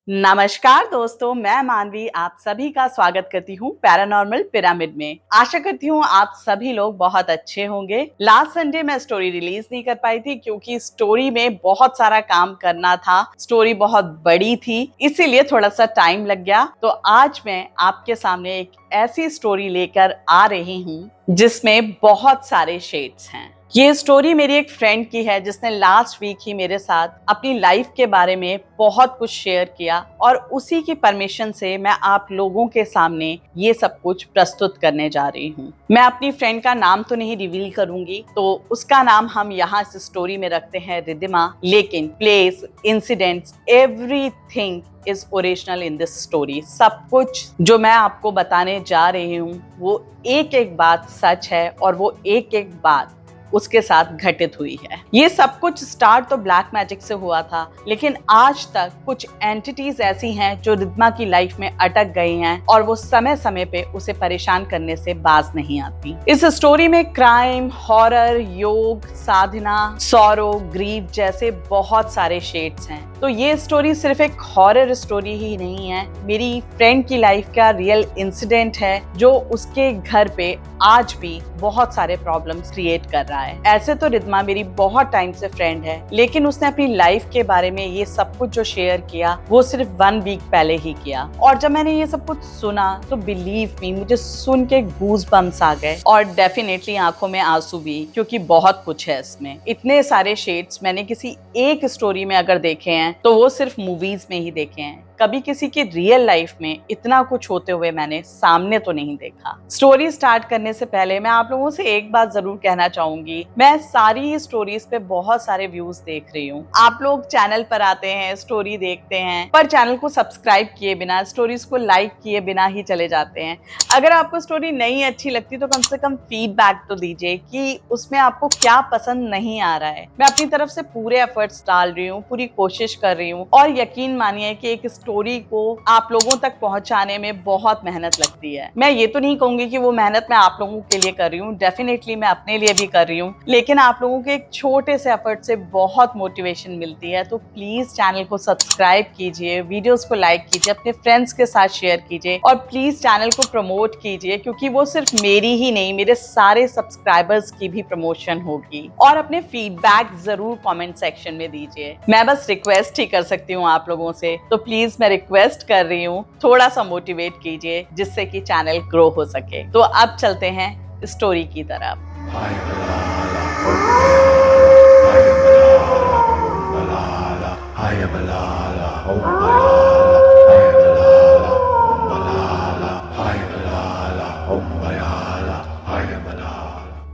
नमस्कार दोस्तों, मैं मानवी आप सभी का स्वागत करती हूँ पैरानॉर्मल पिरामिड में। आशा करती हूँ आप सभी लोग बहुत अच्छे होंगे। लास्ट संडे मैं स्टोरी रिलीज नहीं कर पाई थी क्योंकि स्टोरी में बहुत सारा काम करना था। स्टोरी बहुत बड़ी थी, इसीलिए थोड़ा सा टाइम लग गया। तो आज मैं आपके सामने एक ऐसी स्टोरी लेकर आ रही हूँ जिसमें बहुत सारे शेड्स हैं। ये स्टोरी मेरी एक फ्रेंड की है जिसने लास्ट वीक ही मेरे साथ अपनी लाइफ के बारे में बहुत कुछ शेयर किया और उसी की परमिशन से मैं आप लोगों के सामने ये सब कुछ प्रस्तुत करने जा रही हूँ। मैं अपनी फ्रेंड का नाम तो नहीं रिवील करूंगी, तो उसका नाम हम यहाँ इस स्टोरी में रखते हैं रिद्धिमा, लेकिन place, incidents, everything is original in this story. सब कुछ जो मैं आपको बताने जा रही हूँ वो एक एक बात सच है और वो एक एक बात उसके साथ घटित हुई है। ये सब कुछ स्टार्ट तो ब्लैक मैजिक से हुआ था, लेकिन आज तक कुछ एंटिटीज ऐसी हैं जो रिद्धिमा की लाइफ में अटक गई हैं और वो समय समय पे उसे परेशान करने से बाज नहीं आती। इस स्टोरी में क्राइम, हॉरर, योग, साधना, सॉरो, ग्रीफ जैसे बहुत सारे शेड्स हैं। तो ये स्टोरी सिर्फ एक हॉरर स्टोरी ही नहीं है, मेरी फ्रेंड की लाइफ का रियल इंसिडेंट है जो उसके घर पे आज भी बहुत सारे प्रॉब्लम्स क्रिएट कर रहा है। ऐसे तो रिद्धिमा मेरी बहुत टाइम से फ्रेंड है, लेकिन उसने अपनी लाइफ के बारे में ये सब कुछ जो शेयर किया वो सिर्फ 1 वीक पहले ही किया। और जब मैंने ये सब कुछ सुना तो बिलीव मी, मुझे सुन के गूज बम्स आ गए और डेफिनेटली आंखों में आंसू भी, क्योंकि बहुत कुछ है इसमें। इतने सारे शेड्स मैंने किसी एक स्टोरी में अगर देखे हैं तो वो सिर्फ मूवीज में ही देखे हैं। कभी किसी की रियल लाइफ में इतना कुछ होते हुए मैंने सामने तो नहीं देखा। स्टोरी स्टार्ट करने से पहले मैं आप लोगों से एक बात जरूर कहना चाहूंगी, मैं सारी स्टोरीज पे बहुत सारे व्यूज देख रही हूँ। आप लोग चैनल पर आते हैं, स्टोरी देखते हैं, पर चैनल को सब्सक्राइब किए बिना, स्टोरीज को लाइक किए बिना ही चले जाते हैं। अगर आपको स्टोरी नहीं अच्छी लगती तो कम से कम फीडबैक तो दीजिए कि उसमें आपको क्या पसंद नहीं आ रहा है। मैं अपनी तरफ से पूरे एफर्ट्स डाल रही हूँ, पूरी कोशिश कर रही हूँ और यकीन मानिए कि एक स्टोरी को आप लोगों तक पहुंचाने में बहुत मेहनत लगती है। मैं ये तो नहीं कहूंगी कि वो मेहनत मैं आप लोगों के लिए कर रही हूँ, डेफिनेटली मैं अपने लिए भी कर रही हूँ, लेकिन आप लोगों के एक छोटे से एफर्ट से बहुत मोटिवेशन मिलती है। तो प्लीज चैनल को सब्सक्राइब कीजिए, वीडियोस को लाइक कीजिए, अपने फ्रेंड्स के साथ शेयर कीजिए और प्लीज चैनल को प्रमोट कीजिए, क्योंकि वो सिर्फ मेरी ही नहीं, मेरे सारे सब्सक्राइबर्स की भी प्रमोशन होगी। और अपने फीडबैक जरूर कमेंट सेक्शन में दीजिए। मैं बस रिक्वेस्ट ही कर सकती हूँ आप लोगों से, तो प्लीज मैं रिक्वेस्ट कर रही हूँ थोड़ा सा मोटिवेट कीजिए जिससे कि चैनल ग्रो हो सके। तो अब चलते हैं स्टोरी की तरफ।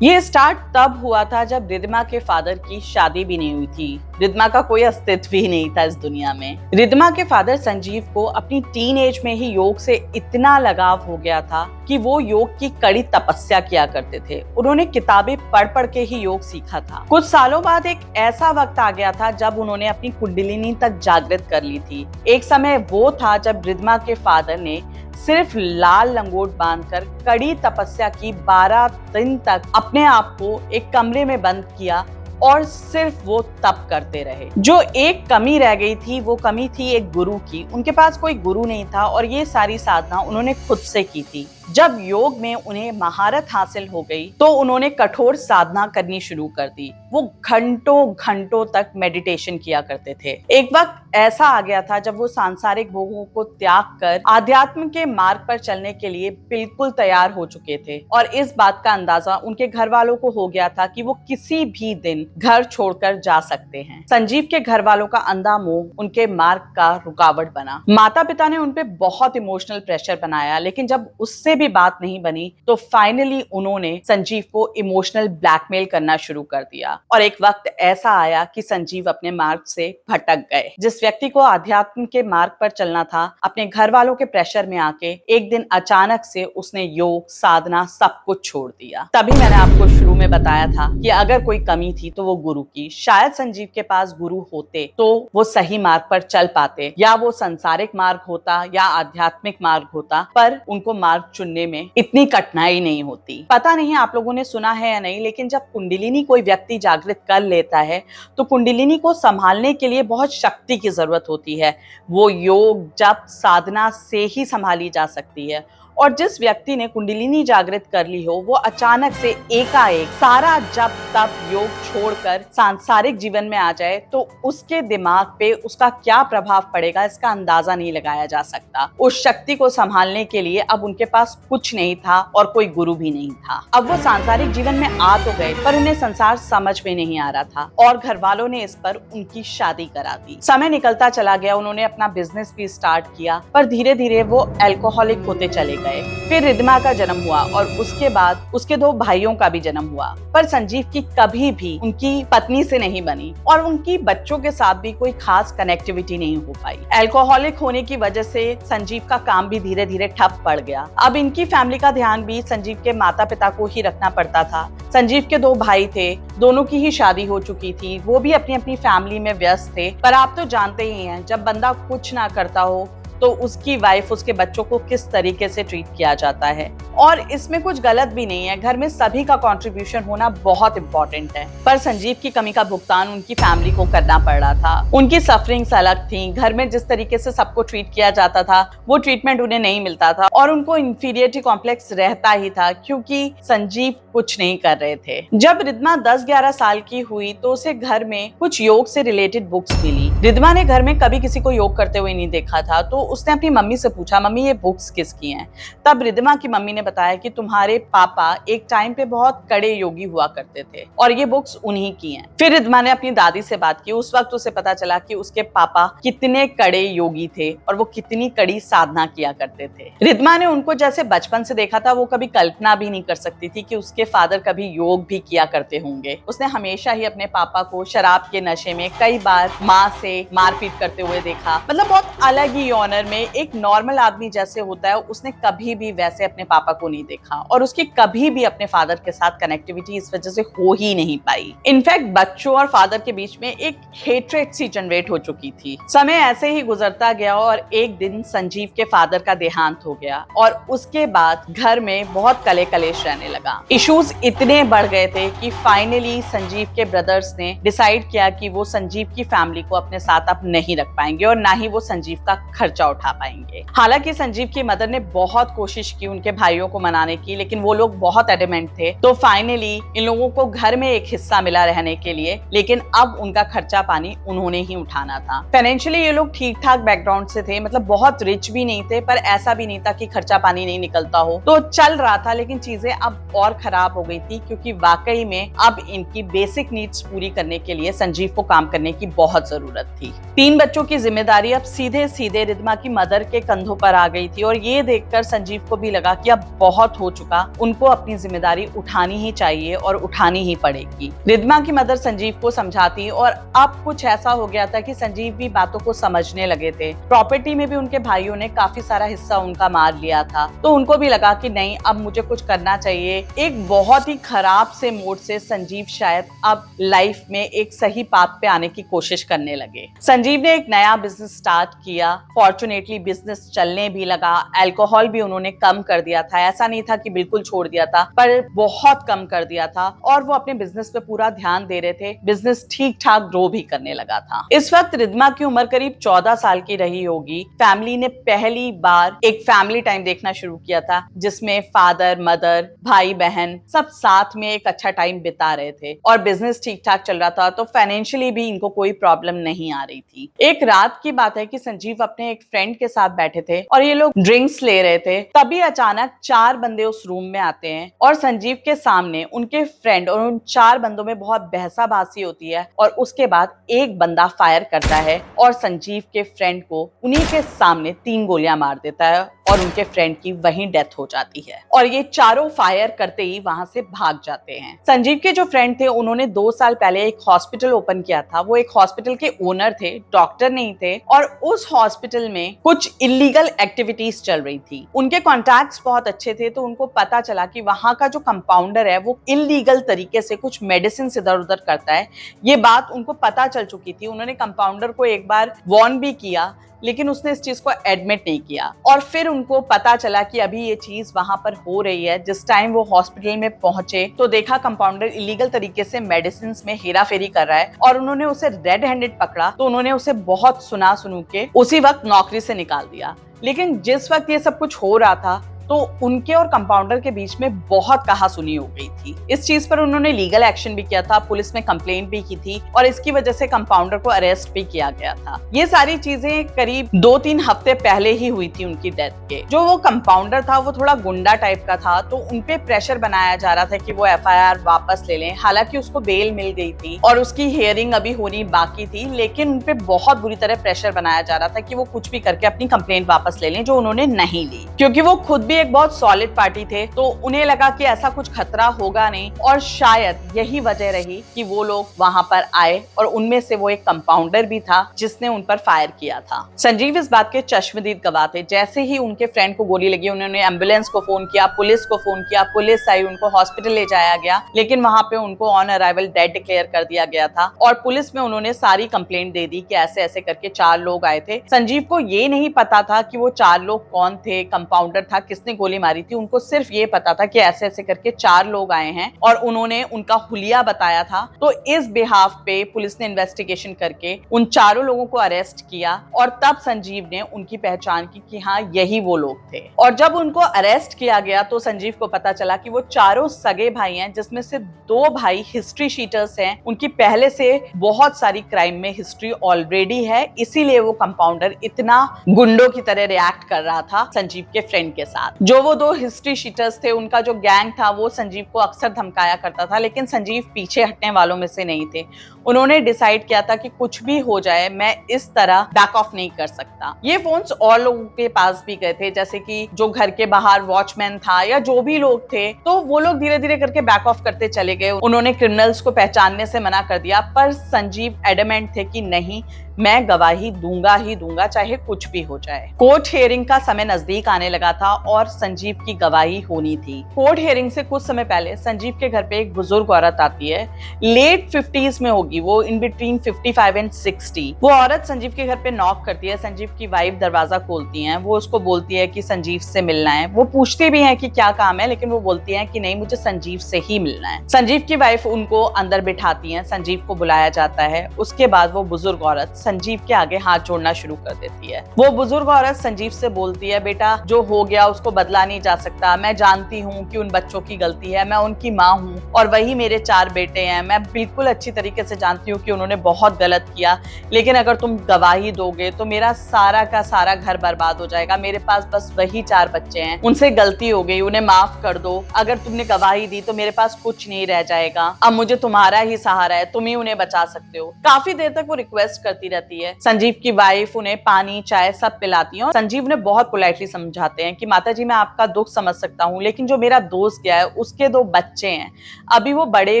ये स्टार्ट तब हुआ था जब रिद्धिमा के फादर की शादी भी नहीं हुई थी। रिद्धिमा का कोई अस्तित्व ही नहीं था इस दुनिया में। रिद्धिमा के फादर संजीव को अपनी टीन एज में ही योग से इतना लगाव हो गया था कि वो योग की कड़ी तपस्या किया करते थे। उन्होंने किताबें पढ़ पढ़ के ही योग सीखा था। कुछ सालों बाद एक ऐसा वक्त आ गया था जब उन्होंने अपनी कुंडलिनी तक जागृत कर ली थी। एक समय वो था जब रिद्धिमा के फादर ने सिर्फ लाल लंगोट बांधकर कड़ी तपस्या की 12 दिन तक अपने आप को एक कमरे में बंद किया और सिर्फ वो तप करते रहे। जो एक कमी रह गई थी वो कमी थी एक गुरु की। उनके पास कोई गुरु नहीं था और ये सारी साधना उन्होंने खुद से की थी। जब योग में उन्हें महारत हासिल हो गई तो उन्होंने कठोर साधना करनी शुरू कर दी। वो घंटों घंटों तक मेडिटेशन किया करते थे। एक वक्त ऐसा आ गया था जब वो सांसारिक भोगों को त्याग कर आध्यात्म के मार्ग पर चलने के लिए बिल्कुल तैयार हो चुके थे और इस बात का अंदाजा उनके घर वालों को हो गया था कि वो किसी भी दिन घर छोड़कर जा सकते हैं। संजीव के घर वालों का अंधा मोह उनके मार्ग का रुकावट बना। माता पिता ने उनपे बहुत इमोशनल प्रेशर बनाया, लेकिन जब उससे भी बात नहीं बनी तो फाइनली उन्होंने संजीव को इमोशनल ब्लैकमेल करना शुरू कर दिया। और एक वक्त ऐसा आया कि संजीव अपने मार्ग से भटक गए। जिस व्यक्ति को आध्यात्म के मार्ग पर चलना था, अपने घर वालों के प्रेशर में आके एक दिन अचानक से उसने योग, साधना सब कुछ छोड़ दिया। तभी मैंने आपको शुरू में बताया था कि अगर कोई कमी थी तो वो गुरु की। शायद संजीव के पास गुरु होते तो वो सही मार्ग पर चल पाते, या वो संसारिक मार्ग होता या आध्यात्मिक मार्ग होता, पर उनको मार्ग चुनने में इतनी कठिनाई नहीं होती। पता नहीं आप लोगों ने सुना है या नहीं, लेकिन जब कुंडलिनी कोई व्यक्ति जागृत कर लेता है तो कुंडलिनी को संभालने के लिए बहुत शक्ति की जरूरत होती है। वो योग, जप, साधना से ही संभाली जा सकती है। और जिस व्यक्ति ने कुंडलिनी जागृत कर ली हो, वो अचानक से एकाएक सारा जप तप योग छोड़कर सांसारिक जीवन में आ जाए तो उसके दिमाग पे उसका क्या प्रभाव पड़ेगा इसका अंदाजा नहीं लगाया जा सकता। उस शक्ति को संभालने के लिए अब उनके पास कुछ नहीं था और कोई गुरु भी नहीं था। अब वो सांसारिक जीवन में आ तो गए, पर उन्हें संसार समझ में नहीं आ रहा था और घर वालों ने इस पर उनकी शादी करा दी। समय निकलता चला गया, उन्होंने अपना बिजनेस भी स्टार्ट किया, पर धीरे धीरे वो अल्कोहलिक होते चले गए। फिर रिद्धिमा का जन्म हुआ और उसके बाद उसके 2 भाइयों का भी जन्म हुआ, पर संजीव की कभी भी उनकी पत्नी से नहीं बनी और उनकी बच्चों के साथ भी कोई खास कनेक्टिविटी नहीं हो पाई। अल्कोहलिक होने की वजह से संजीव का काम भी धीरे धीरे ठप पड़ गया। अब इनकी फैमिली का ध्यान भी संजीव के माता पिता को ही रखना पड़ता था। संजीव के 2 भाई थे, दोनों की ही शादी हो चुकी थी, वो भी अपनी अपनी फैमिली में व्यस्त थे। पर आप तो जानते ही हैं, जब बंदा कुछ ना करता हो तो उसकी वाइफ उसके बच्चों को किस तरीके से ट्रीट किया जाता है। और इसमें कुछ गलत भी नहीं है, घर में सभी का कंट्रीब्यूशन होना बहुत इंपॉर्टेंट है। पर संजीव की कमी का भुगतान उनकी फैमिली को करना पड़ रहा था। उनकी सफरिंग्स अलग थी, घर में जिस तरीके से सबको ट्रीट किया जाता था वो ट्रीटमेंट उन्हें नहीं मिलता था और उनको इंफीरियरिटी कॉम्प्लेक्स रहता ही था क्योंकि संजीव कुछ नहीं कर रहे थे। जब रिद्धिमा 10-11 साल की हुई तो उसे घर में कुछ योग से रिलेटेड बुक्स मिली। रिद्धिमा ने घर में कभी किसी को योग करते हुए नहीं देखा था, तो उसने अपनी मम्मी से पूछा, मम्मी ये बुक्स किसकी हैं? तब रिद्धिमा की मम्मी ने बताया कि तुम्हारे पापा एक टाइम पे बहुत कड़े योगी हुआ करते थे और ये बुक्स उन्हीं की हैं। फिर रिद्धिमा ने अपनी दादी से बात की। उस वक्त उसे पता चला कि उसके पापा कितने कड़े योगी थे और वो कितनी कड़ी साधना किया करते थे। रिद्धिमा ने उनको जैसे बचपन से देखा था, वो कभी कल्पना भी नहीं कर सकती थी कि उसके फादर कभी योग भी किया करते होंगे। उसने हमेशा ही अपने पापा को शराब के नशे में कई बार माँ से मारपीट करते हुए देखा। मतलब बहुत अलग ही ऑनर में एक नॉर्मल आदमी जैसे होता है, उसने कभी भी वैसे अपने पापा को नहीं देखा और उसकी कभी भी अपने फादर के साथ कनेक्टिविटी इस वजह से हो ही नहीं पाई। इनफैक्ट बच्चों और फादर के बीच में एक हेट्रेड सी जनरेट हो चुकी थी। समय ऐसे ही गुजरता गया और एक दिन संजीव के फादर का देहांत हो गया और उसके बाद घर में बहुत कले कलेश रहने लगा। इश्यूज इतने बढ़ गए थे कि फाइनली संजीव के ब्रदर्स ने डिसाइड किया कि वो संजीव की फैमिली को अपने साथ अब नहीं रख पाएंगे और ना ही वो संजीव का खर्चा उठा पाएंगे। हालांकि संजीव की मदर ने बहुत कोशिश की उनके भाइयों को मनाने की, लेकिन वो लोग बहुत एडमेंट थे। तो फाइनली इन लोगों को घर में एक हिस्सा मिला रहने के लिए, लेकिन अब उनका खर्चा पानी उन्होंने ही उठाना था। फाइनेंशियली ये लोग ठीक ठाक बैकग्राउंड से थे, मतलब बहुत रिच भी नहीं थे पर ऐसा भी नहीं था कि खर्चा पानी नहीं निकलता हो। तो चल रहा था, लेकिन चीजें अब और खराब हो गई थी क्योंकि वाकई में अब इनकी बेसिक नीड्स पूरी करने के लिए संजीव को काम करने की बहुत जरूरत थी। 3 बच्चों की जिम्मेदारी अब सीधे सीधे रिद्धिमा की मदर के कंधों पर आ गई थी और ये देखकर संजीव को भी लगा कि अब बहुत हो चुका, उनको अपनी जिम्मेदारी उठानी ही चाहिए और उठानी ही पड़ेगी। रिद्धिमा की मदर संजीव को समझाती और अब कुछ ऐसा हो गया था कि संजीव भी बातों को समझने लगे थे। प्रॉपर्टी में भी उनके भाइयों ने काफी सारा हिस्सा उनका मार लिया था, तो उनको भी लगा कि नहीं अब मुझे कुछ करना चाहिए। एक बहुत ही खराब से मोड से संजीव शायद अब लाइफ में एक सही पाथ पे आने की कोशिश करने लगे। संजीव ने एक नया बिजनेस स्टार्ट किया। फॉर्चुनेटली बिजनेस चलने भी लगा। अल्कोहल भी उन्होंने कम कर दिया था, ऐसा नहीं था कि बिल्कुल छोड़ दिया था, पर बहुत कम कर दिया था और वो अपने बिजनेस पे पूरा ध्यान दे रहे थे। बिजनेस ठीक ठाक ग्रो भी करने लगा था। इस वक्त रिद्धिमा की उम्र करीब 14 साल की रही होगी। फैमिली ने पहली बार एक फैमिली टाइम देखना शुरू किया था जिसमें फादर मदर भाई बहन सब साथ में एक अच्छा टाइम बिता रहे थे और बिजनेस ठीक ठाक चल रहा था, तो फाइनेंशियली भी इनको कोई प्रॉब्लम नहीं आ रही थी। एक रात की बात है कि संजीव अपने एक फ्रेंड के साथ बैठे थे और ये लोग ड्रिंक्स ले रहे थे। तभी अचानक 4 बंदे उस रूम में आते हैं और संजीव के सामने उनके फ्रेंड और उन 4 बंदों में बहुत बहसाबाजी होती है और उसके बाद एक बंदा फायर करता है और संजीव के फ्रेंड को उन्हीं के सामने 3 गोलियां मार देता है और उनके फ्रेंड की वहीं डेथ हो जाती है और ये चारों फायर करते ही वहां से भाग जाते हैं। संजीव के जो फ्रेंड थे उन्होंने 2 साल पहले एक हॉस्पिटल ओपन किया था। वो एक हॉस्पिटल के ओनर थे, डॉक्टर नहीं थे और उस हॉस्पिटल में कुछ इलीगल एक्टिविटीज चल रही थी। उनके कॉन्टैक्ट्स बहुत अच्छे थे, तो उनको पता चला कि वहां का जो कंपाउंडर है वो इलीगल तरीके से कुछ मेडिसिन इधर उधर करता है। ये बात उनको पता चल चुकी थी। उन्होंने कंपाउंडर को एक बार वार्न भी किया, लेकिन उसने इस चीज को एडमिट नहीं किया। और फिर उनको पता चला कि अभी ये चीज वहां पर हो रही है। जिस टाइम वो हॉस्पिटल में पहुंचे तो देखा कंपाउंडर इलीगल तरीके से मेडिसिन में हेराफेरी कर रहा है, और उन्होंने उसे रेड हैंडेड पकड़ा तो उन्होंने उसे बहुत सुना सुनू के उसी वक्त नौकरी से निकाल दिया। लेकिन जिस वक्त ये सब कुछ हो रहा था तो उनके और कंपाउंडर के बीच में बहुत कहासुनी हो गई थी। इस चीज पर उन्होंने लीगल एक्शन भी किया था, पुलिस में कंप्लेंट भी की थी, और इसकी वजह से कंपाउंडर को अरेस्ट भी किया गया था। ये सारी चीजें करीब 2-3 हफ्ते पहले ही हुई थी उनकी डेथ के। जो वो कंपाउंडर था वो थोड़ा गुंडा टाइप का था, तो उनपे प्रेशर बनाया जा रहा था कि वो FIR वापस ले लें। हालांकि उसको बेल मिल गई थी और उसकी हियरिंग अभी होनी बाकी थी, लेकिन उनपे बहुत बुरी तरह प्रेशर बनाया जा रहा था कि वो कुछ भी करके अपनी कंप्लेंट वापस ले लें, जो उन्होंने नहीं ली, क्योंकि वो खुद एक बहुत सॉलिड पार्टी थे। तो उन्हें लगा कि ऐसा कुछ खतरा होगा नहीं, और शायद यही वजह रही कि वो लोग वहां पर आए, और उनमें से वो एक कंपाउंडर भी था जिसने उन पर फायर किया था। संजीव इस बात के चश्मदीद गवाह थे। जैसे ही उनके फ्रेंड को गोली लगी, उन्होंने एम्बुलेंस को फोन किया, पुलिस को फोन किया, पुलिस आई, उनको हॉस्पिटल ले जाया गया, लेकिन वहां पे उनको ऑन अराइवल डेड डिक्लेयर कर दिया गया था। और पुलिस में उन्होंने सारी कंप्लेंट दे दी कि ऐसे ऐसे करके 4 लोग आए थे। संजीव को ये नहीं पता था कि वो 4 लोग कौन थे, कंपाउंडर था, किसने गोली मारी थी। उनको सिर्फ ये पता था कि ऐसे ऐसे करके 4 लोग आए हैं, और उन्होंने उनका हुलिया बताया था। तो इस बिहाफ पे पुलिस ने इन्वेस्टिगेशन करके उन 4 लोगों को अरेस्ट किया, और तब संजीव ने उनकी पहचान की कि हाँ यही वो लोग थे। और जब उनको अरेस्ट किया गया तो संजीव को पता चला कि वो 4 सगे भाई हैं, जिसमें से 2 भाई हिस्ट्री शीटर्स हैं। उनकी पहले से बहुत सारी क्राइम में हिस्ट्री ऑलरेडी है, इसीलिए वो कंपाउंडर इतना गुंडों की तरह रिएक्ट कर रहा था संजीव के फ्रेंड के साथ। जो वो 2 हिस्ट्री शीटर्स थे, उनका जो गैंग था वो संजीव को अक्सर धमकाया करता था, लेकिन संजीव पीछे हटने वालों में से नहीं थे। उन्होंने डिसाइड किया था कि कुछ भी हो जाए मैं इस तरह बैक ऑफ नहीं कर सकता। ये फोन्स और लोगों के पास भी गए थे, जैसे कि जो घर के बाहर वॉचमैन था या जो भी लोग थे, तो वो लोग धीरे धीरे करके बैक ऑफ करते चले गए। उन्होंने क्रिमिनल्स को पहचानने से मना कर दिया, पर संजीव एडमेंट थे कि नहीं, मैं गवाही दूंगा ही दूंगा, चाहे कुछ भी हो जाए। कोर्ट हियरिंग का समय नजदीक आने लगा था और संजीव की गवाही होनी थी। कोर्ट हियरिंग से कुछ समय पहले संजीव के घर पे एक बुजुर्ग औरत आती है, लेट 50s में होगी वो, इन बिटवीन 55 एंड 60। वो औरत संजीव के घर पे नॉक करती है। संजीव की वाइफ दरवाजा खोलती है, वो उसको बोलती है कि संजीव से मिलना है। वो पूछते भी है कि क्या काम है, लेकिन वो बोलती है कि नहीं, मुझे संजीव से ही मिलना है। संजीव की वाइफ उनको अंदर बिठाती है, संजीव को बुलाया जाता है। उसके बाद वो बुजुर्ग औरत संजीव के आगे हाथ जोड़ना शुरू कर देती है। वो बुजुर्ग औरत संजीव से बोलती है, बेटा जो हो गया उसको बदला नहीं जा सकता। मैं जानती हूँ कि उन बच्चों की गलती है, मैं उनकी माँ हूँ और वही मेरे 4 बेटे हैं। मैं बिल्कुल अच्छी तरीके से जानती हूँ कि उन्होंने बहुत गलत किया, लेकिन अगर तुम गवाही दोगे तो मेरा सारा का सारा घर बर्बाद हो जाएगा। मेरे पास बस वही 4 बच्चे हैं, उनसे गलती हो गई, उन्हें माफ कर दो। अगर तुमने गवाही दी तो मेरे पास कुछ नहीं रह जाएगा। अब मुझे तुम्हारा ही सहारा है, तुम ही उन्हें बचा सकते हो। काफी देर तक वो रिक्वेस्ट करती रहती है। संजीव की वाइफ उन्हें पानी चाय सब पिलाती है और संजीव ने बहुत पोलाइटली समझाते हैं कि माताजी मैं आपका दुख समझ सकता हूँ, लेकिन जो मेरा दोस्त गया है उसके 2 बच्चे हैं, अभी वो बड़े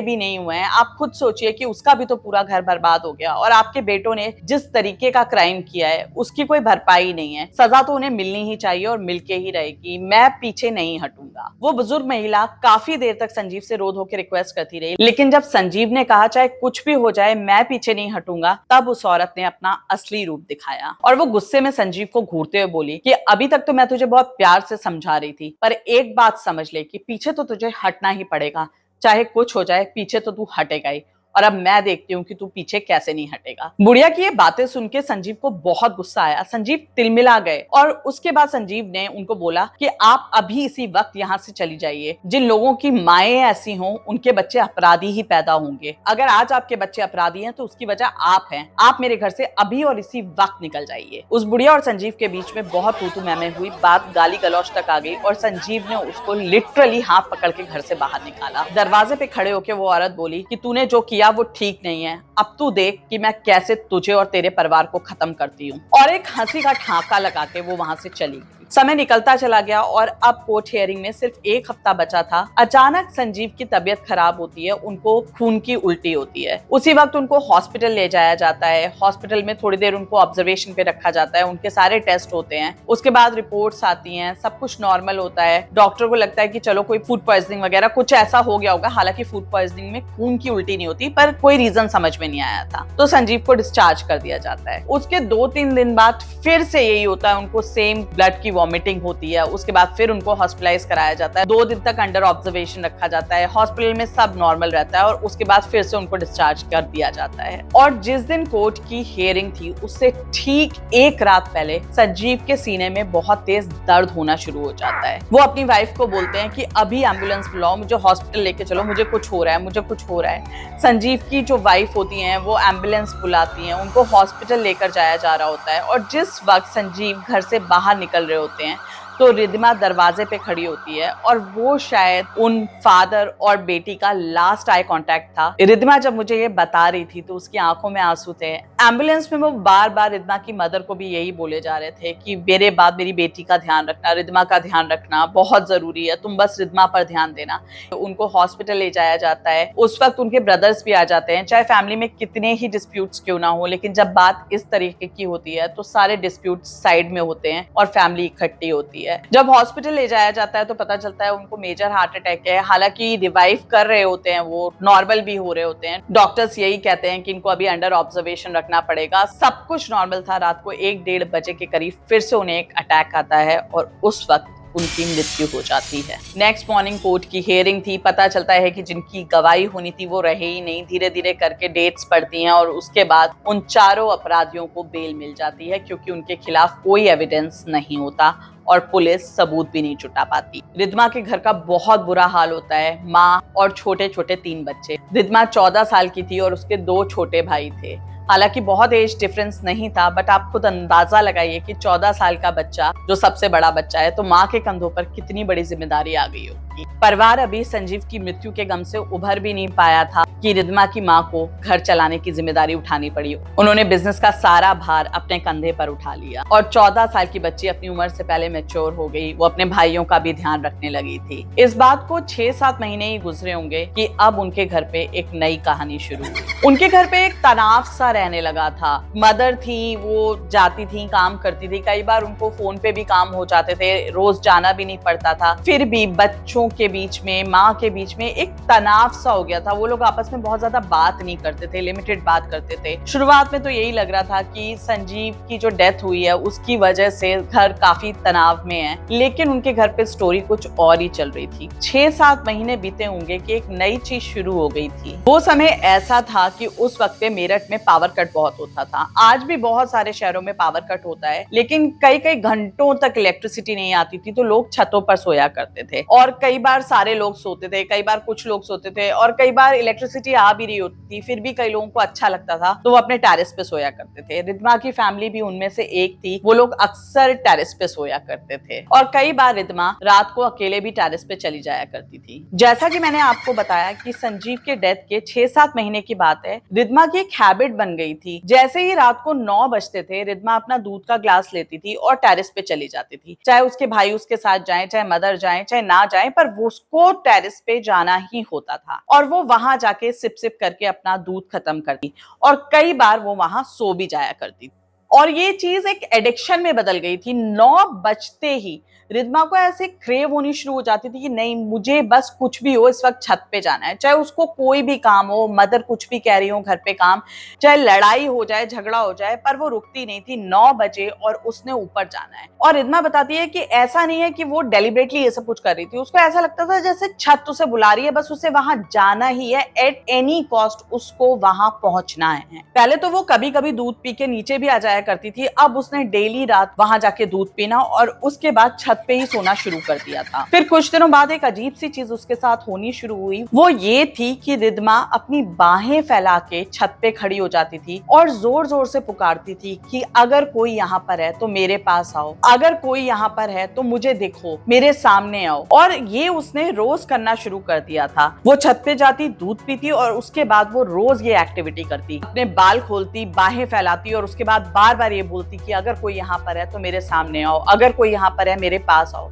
भी नहीं हुए हैं। आप खुद सोचिए कि उसका भी तो पूरा घर बर्बाद हो गया, और आपके बेटों ने जिस तरीके का क्राइम किया है उसकी कोई भरपाई नहीं है। सजा तो उन्हें मिलनी ही चाहिए और मिलके ही रहेगी। मैं पीछे नहीं हटूंगा। वो बुजुर्ग महिला काफी देर तक संजीव से रो धो के रिक्वेस्ट करती रही, लेकिन जब संजीव ने कहा चाहे कुछ भी हो जाए मैं पीछे नहीं हटूंगा, तब उस औरत ने अपना असली रूप दिखाया। और वो गुस्से में संजीव को घूरते हुए बोली कि अभी तक तो मैं तुझे बहुत प्यार से समझा रही थी, पर एक बात समझ ले कि पीछे तो तुझे हटना ही पड़ेगा। चाहे कुछ हो जाए, पीछे तो तू हटेगा ही, और अब मैं देखती हूँ कि तू पीछे कैसे नहीं हटेगा। बुढ़िया की ये बातें सुन के संजीव को बहुत गुस्सा आया। संजीव तिलमिला गए और उसके बाद संजीव ने उनको बोला कि आप अभी इसी वक्त यहाँ से चली जाइए। जिन लोगों की माएं ऐसी हों उनके बच्चे अपराधी ही पैदा होंगे। अगर आज आपके बच्चे अपराधी हैं तो उसकी वजह आप हैं। आप मेरे घर से अभी और इसी वक्त निकल जाइए। उस बुढ़िया और संजीव के बीच में बहुत तू तू मैं मैं हुई, बात गाली गलौज तक आ गई और संजीव ने उसको लिटरली हाथ पकड़ के घर से बाहर निकाला। दरवाजे पे खड़े होकर वो औरत बोली कि तूने जो किया वो ठीक नहीं है, अब तू देख कि मैं कैसे तुझे और तेरे परिवार को खत्म करती हूँ। और एक हंसी का ठाका लगा के वो वहां से चली गई। समय निकलता चला गया और अब कोर्ट हियरिंग में सिर्फ 1 हफ्ता बचा था। अचानक संजीव की तबीयत खराब होती है, उनको खून की उल्टी होती है। उसी वक्त उनको हॉस्पिटल ले जाया जाता है। हॉस्पिटल में थोड़ी देर उनको ऑब्जर्वेशन पे रखा जाता है, उनके सारे टेस्ट होते हैं, उसके बाद रिपोर्ट्स आती हैं, सब कुछ नॉर्मल होता है। डॉक्टर को लगता है कि चलो कोई फूड पॉइजनिंग वगैरह कुछ ऐसा हो गया होगा। हालांकि फूड पॉइजनिंग में खून की उल्टी नहीं होती, पर कोई रीजन समझ में नहीं आया था, तो संजीव को डिस्चार्ज कर दिया जाता है। उसके 2-3 दिन बाद फिर से यही होता है, उनको सेम ब्लड की वॉमिटिंग होती है। उसके बाद फिर उनको हॉस्पिटलाइज कराया जाता है, 2 दिन तक अंडर ऑब्जर्वेशन रखा जाता है। हॉस्पिटल में सब नॉर्मल रहता है और उसके बाद फिर से उनको डिस्चार्ज कर दिया जाता है। और जिस दिन कोर्ट की हियरिंग थी उससे ठीक 1 रात पहले संजीव के सीने में बहुत तेज दर्द होना शुरू हो जाता है। वो अपनी वाइफ को बोलते हैं कि अभी एम्बुलेंस बुलाओ, मुझे हॉस्पिटल लेके चलो, मुझे कुछ हो रहा है, मुझे कुछ हो रहा है। संजीव की जो वाइफ होती हैं वो एम्बुलेंस बुलाती हैं, उनको हॉस्पिटल लेकर जाया जा रहा होता है। और जिस वक्त संजीव घर से बाहर निकल रहे होते हैं तो रिद्धिमा दरवाजे पे खड़ी होती है और वो शायद उन फादर और बेटी का लास्ट आई कांटेक्ट था। रिद्धिमा जब मुझे ये बता रही थी तो उसकी आंखों में आंसू थे। एम्बुलेंस में वो बार बार रिद्धिमा की मदर को भी यही बोले जा रहे थे कि मेरे बाद मेरी बेटी का ध्यान रखना, रिद्धिमा का ध्यान रखना बहुत जरूरी है, तुम बस रिद्धिमा पर ध्यान देना। तो उनको हॉस्पिटल ले जाया जाता है। उस वक्त उनके ब्रदर्स भी आ जाते हैं। चाहे फैमिली में कितने ही डिस्प्यूट्स क्यों ना हो, लेकिन जब बात इस तरीके की होती है तो सारे डिस्प्यूट्स साइड में होते हैं और फैमिली इकट्ठी होती है। जब हॉस्पिटल ले जाया जाता है तो पता चलता है उनको मेजर हार्ट अटैक है। हालांकि रिवाइव कर रहे होते हैं, वो नॉर्मल भी हो रहे होते हैं। डॉक्टर्स यही कहते हैं कि इनको अभी अंडर ऑब्जर्वेशन रखना पड़ेगा। सब कुछ नॉर्मल था। रात को 1-1:30 बजे के करीब फिर से उन्हें एक अटैक आता है और उस वक्त उनकी मृत्यु हो जाती है। नेक्स्ट मॉर्निंग कोर्ट की हियरिंग थी। पता चलता है कि जिनकी गवाही होनी थी वो रहे ही नहीं। धीरे धीरे करके डेट्स पड़ती हैं और उसके बाद उन चारों अपराधियों को बेल मिल जाती है, क्योंकि उनके खिलाफ कोई एविडेंस नहीं होता और पुलिस सबूत भी नहीं जुटा पाती। रिद्धिमा के घर का बहुत बुरा हाल होता है। माँ और छोटे छोटे 3 बच्चे। रिद्धिमा 14 साल की थी और उसके 2 छोटे भाई थे। हालांकि बहुत एज डिफरेंस नहीं था, बट आप खुद अंदाजा लगाइए कि 14 साल का बच्चा जो सबसे बड़ा बच्चा है, तो माँ के कंधों पर कितनी बड़ी जिम्मेदारी आ गई होगी। परिवार अभी संजीव की मृत्यु के गम से उभर भी नहीं पाया था कि रिद्धिमा की माँ को घर चलाने की जिम्मेदारी उठानी पड़ी। उन्होंने बिजनेस का सारा भार अपने कंधे पर उठा लिया और 14 साल की बच्ची अपनी उम्र से पहले मैच्योर हो गई। वो अपने भाइयों का भी ध्यान रखने लगी थी। इस बात को 6-7 महीने ही गुजरे होंगे कि अब उनके घर पे एक नई कहानी शुरू हुई। उनके घर पे एक तनाव सा रहने लगा था। मदर थी, वो जाती थी, काम करती थी। कई बार उनको फोन पे भी काम हो जाते थे, रोज जाना भी नहीं पड़ता था। फिर भी बच्चों के बीच में, माँ के बीच में एक तनाव सा हो गया था। वो लोग आपस में बहुत ज्यादा बात नहीं करते थे, लिमिटेड बात करते थे। शुरुआत में तो यही लग रहा था कि संजीव की जो डेथ हुई है उसकी वजह से घर काफी तनाव में है, लेकिन उनके घर पे स्टोरी कुछ और ही चल रही थी। 6-7 महीने बीते होंगे कि एक नई चीज शुरू हो गई थी। वो समय ऐसा था कि उस वक्त पे मेरठ में पावर कट बहुत होता था। आज भी बहुत सारे शहरों में पावर कट होता है, लेकिन कई कई घंटों तक इलेक्ट्रिसिटी नहीं आती थी, तो लोग छतों पर सोया करते थे। और कई बार सारे लोग सोते थे, कई बार कुछ लोग सोते थे, और कई बार इलेक्ट्रिसिटी आ भी रही होती थी, फिर भी कई लोगों को अच्छा लगता था तो वो अपने टेरेस पे सोया करते थे। रिद्धिमा की फैमिली भी उनमें से एक थी। वो लोग अक्सर टेरेस पे सोया करते थे और कई बार रिद्धिमा रात को अकेले भी टेरेस पे चली जाया करती थी। जैसा कि मैंने आपको बताया कि संजीव के डेथ के 6-7 महीने की बात है। रिद्धिमा की एक हैबिट बन गई थी। जैसे ही रात को 9 बजते थे, रिद्धिमा अपना दूध का ग्लास लेती थी और टेरेस पे चली जाती थी। चाहे उसके भाई उसके साथ जाएं, चाहे मदर जाएं, चाहे ना जाएं, पर वो उसको टेरेस पे जाना ही होता था और वो वहां जाके सिप सिप करके अपना दूध खत्म करती और कई बार वो वहां सो भी जाया करती। और ये चीज एक एडिक्शन में बदल गई थी। 9 बजते ही रिद्धिमा को ऐसे क्रेव होनी शुरू हो जाती थी कि नहीं, मुझे बस कुछ भी हो, इस वक्त छत पे जाना है। चाहे उसको कोई भी काम हो, मदर कुछ भी कह रही हो घर पे काम, चाहे लड़ाई हो जाए, झगड़ा हो जाए, पर वो रुकती नहीं थी। 9 बजे और उसने ऊपर जाना है। और रिद्धिमा बताती है कि ऐसा नहीं है कि वो डेलिबरेटली ये सब कुछ कर रही थी। उसको ऐसा लगता था जैसे छत उसे बुला रही है, बस उसे वहां जाना ही है। एट एनी कॉस्ट उसको वहां पहुंचना है। पहले तो वो कभी कभी दूध पी के नीचे भी आ जाया करती थी। अब उसने डेली रात वहां जाके दूध पीना और उसके बाद छत पे ही सोना शुरू कर दिया था। फिर कुछ दिनों बाद एक अजीब सी चीज उसके साथ होनी शुरू हुई। वो ये थी कि रिद्धिमा अपनी बाहें फैला के छत पे खड़ी हो जाती थी और जोर जोर से पुकारती थी कि अगर कोई यहाँ पर है तो मेरे पास आओ, अगर कोई यहाँ पर है तो मुझे देखो, मेरे सामने आओ। और ये उसने रोज करना शुरू कर दिया था। वो छत पे जाती, दूध पीती और उसके बाद वो रोज ये एक्टिविटी करती। अपने बाल खोलती, बाहें फैलाती और उसके बाद बार बार ये बोलती कि अगर कोई यहाँ पर है तो मेरे सामने आओ, अगर कोई यहाँ पर है मेरे पास आओ।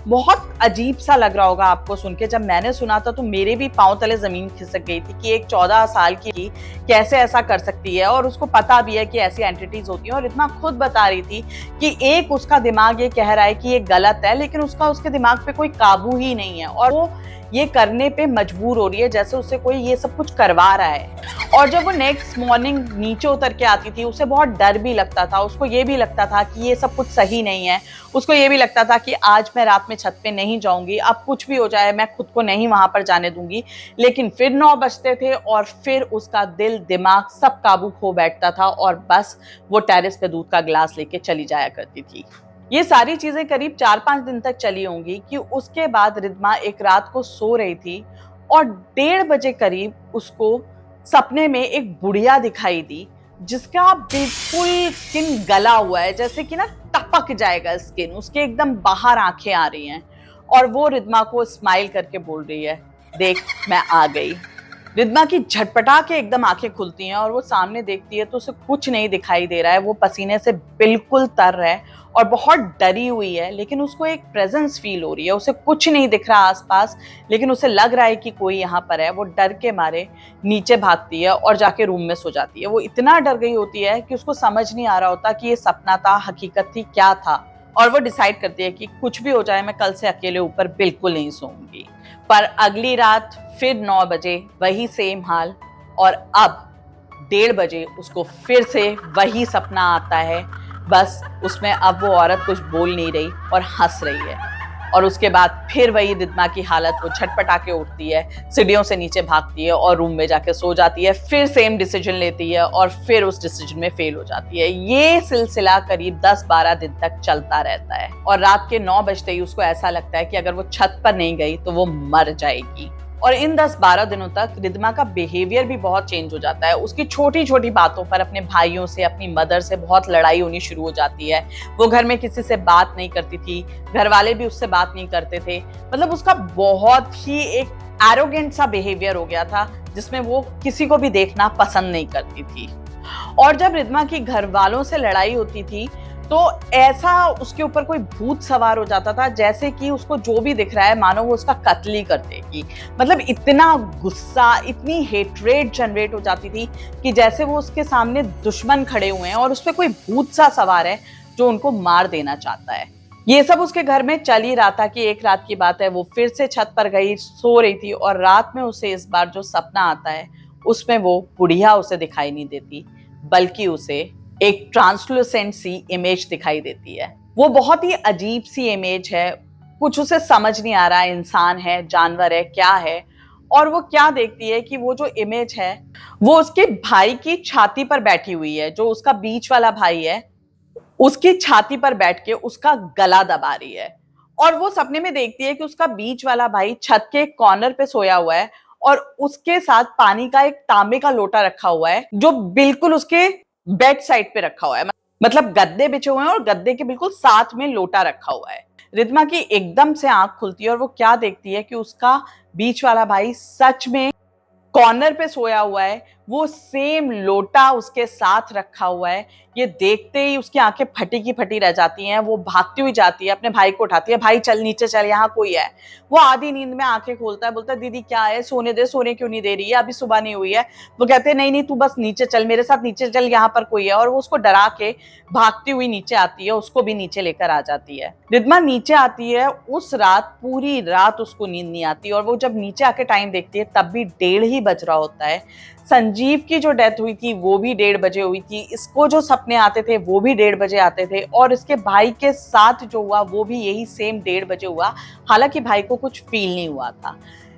बहुत अजीब सा लग रहा होगा आपको सुन के। जब मैंने सुना था तो मेरे भी पांव तले जमीन खिसक गई थी कि एक 14 साल की कैसे ऐसा कर सकती है, और उसको पता भी है कि ऐसी एंटिटीज होती हैं। और रिद्मा खुद बता रही थी कि एक उसका दिमाग ये कह रहा है कि ये गलत है, लेकिन उसके दिमाग पे कोई काबू ही नहीं है, और वो ये करने पे मजबूर हो रही है, जैसे उससे कोई ये सब कुछ करवा रहा है। और जब वो नेक्स्ट मॉर्निंग नीचे उतर के आती थी, उसे बहुत डर भी लगता था। उसको ये भी लगता था कि ये सब कुछ सही नहीं है। उसको ये भी लगता था कि आज मैं रात में छत पे नहीं जाऊंगी, अब कुछ भी हो जाए मैं खुद को नहीं वहां पर जाने दूंगी। लेकिन फिर 9 बजते थे और फिर उसका दिल दिमाग सब काबू खो बैठता था, और बस वो टेरेस पे दूध का गिलास लेके चली जाया करती थी। ये सारी चीजें करीब 4-5 दिन तक चली होंगी कि उसके बाद रिद्मा एक रात को सो रही थी और 1:30 बजे करीब उसको सपने में एक बुढ़िया दिखाई दी, जिसका बिल्कुल स्किन गला हुआ है, जैसे कि ना टपक जाएगा स्किन, उसके एकदम बाहर आंखें आ रही हैं, और वो रिद्मा को स्माइल करके बोल रही है, देख मैं आ गई। रिद्मा की झटपटा के एकदम आंखें खुलती हैं और वो सामने देखती है तो उसे कुछ नहीं दिखाई दे रहा है। वो पसीने से बिल्कुल तर है और बहुत डरी हुई है, लेकिन उसको एक प्रेजेंस फील हो रही है। उसे कुछ नहीं दिख रहा आसपास, लेकिन उसे लग रहा है कि कोई यहाँ पर है। वो डर के मारे नीचे भागती है और जाके रूम में सो जाती है। वो इतना डर गई होती है कि उसको समझ नहीं आ रहा होता कि ये सपना था, हकीकत थी, क्या था। और वो डिसाइड करती है कि कुछ भी हो जाए मैं कल से अकेले ऊपर बिल्कुल नहीं सोऊंगी। पर अगली रात फिर 9 बजे वही सेम हाल, और अब 1:30 बजे उसको फिर से वही सपना आता है। बस उसमें अब वो औरत कुछ बोल नहीं रही और हंस रही है। और उसके बाद फिर वही रिद्मा की हालत, वो छटपटा के उठती है, सीढ़ियों से नीचे भागती है और रूम में जाके सो जाती है। फिर सेम डिसीजन लेती है और फिर उस डिसीजन में फेल हो जाती है। ये सिलसिला करीब 10-12 दिन तक चलता रहता है, और रात के 9 बजते ही उसको ऐसा लगता है कि अगर वो छत पर नहीं गई तो वो मर जाएगी। और इन 10-12 दिनों तक रिद्मा का बिहेवियर भी बहुत चेंज हो जाता है। उसकी छोटी छोटी बातों पर अपने भाइयों से, अपनी मदर से बहुत लड़ाई होनी शुरू हो जाती है। वो घर में किसी से बात नहीं करती थी, घर वाले भी उससे बात नहीं करते थे। मतलब उसका बहुत ही एक एरोगेंट सा बिहेवियर हो गया था, जिसमें वो किसी को भी देखना पसंद नहीं करती थी। और जब रिद्मा की घर वालों से लड़ाई होती थी तो ऐसा उसके ऊपर कोई भूत सवार हो जाता था, जैसे कि उसको जो भी दिख रहा है मानो वो उसका कत्ल ही कर देगी। मतलब इतना गुस्सा, इतनी हेट्रेड जनरेट हो जाती थी कि जैसे वो उसके सामने दुश्मन खड़े हुए हैं और उस पर कोई भूत सा सवार है जो उनको मार देना चाहता है। ये सब उसके घर में चल ही रहा था कि एक रात की बात है, वो फिर से छत पर गई, सो रही थी, और रात में उसे इस बार जो सपना आता है उसमें वो बुढ़िया उसे दिखाई नहीं देती, बल्कि उसे एक ट्रांसलूसेंट सी इमेज दिखाई देती है। वो बहुत ही अजीब सी इमेज है, कुछ उसे समझ नहीं आ रहा है, इंसान है, जानवर है, क्या है। और वो क्या देखती है कि वो जो इमेज है वो उसके भाई की छाती पर बैठी हुई है। जो उसका बीच वाला भाई है उसकी छाती पर बैठ के उसका गला दबा रही है। और वो सपने में देखती है कि उसका बीच वाला भाई छत के कॉर्नर पे सोया हुआ है और उसके साथ पानी का एक तांबे का लोटा रखा हुआ है, जो बिल्कुल उसके बेड साइड पे रखा हुआ है। मतलब गद्दे बिछे हुए हैं और गद्दे के बिल्कुल साथ में लोटा रखा हुआ है। रिद्मा की एकदम से आंख खुलती है और वो क्या देखती है कि उसका बीच वाला भाई सच में कॉर्नर पे सोया हुआ है, वो सेम लोटा उसके साथ रखा हुआ है। ये देखते ही उसकी आंखें फटी की फटी रह जाती हैं। वो भागती हुई जाती है, अपने भाई को उठाती है, भाई चल नीचे चल, यहाँ कोई है। वो आधी नींद में आंखें खोलता है, बोलता है दीदी क्या है, सोने दे, सोने क्यों नहीं दे रही है, अभी सुबह नहीं हुई है। वो कहते हैं नहीं नहीं तू बस नीचे चल, मेरे साथ नीचे चल, यहाँ पर कोई है। और वो उसको डरा के भागती हुई नीचे आती है, उसको भी नीचे लेकर आ जाती है। रिद्मा नीचे आती है, उस रात पूरी रात उसको नींद नहीं आती, और वो जब नीचे आके टाइम देखती है तब भी 1:30 ही बज रहा होता है। संजीव की जो डेथ हुई थी वो भी 1:30 बजे हुई थी, इसको जो सपने आते थे वो भी 1:30 बजे आते थे, और इसके भाई के साथ जो हुआ वो भी यही सेम 1:30 बजे हुआ। हालांकि भाई को कुछ फील नहीं हुआ था।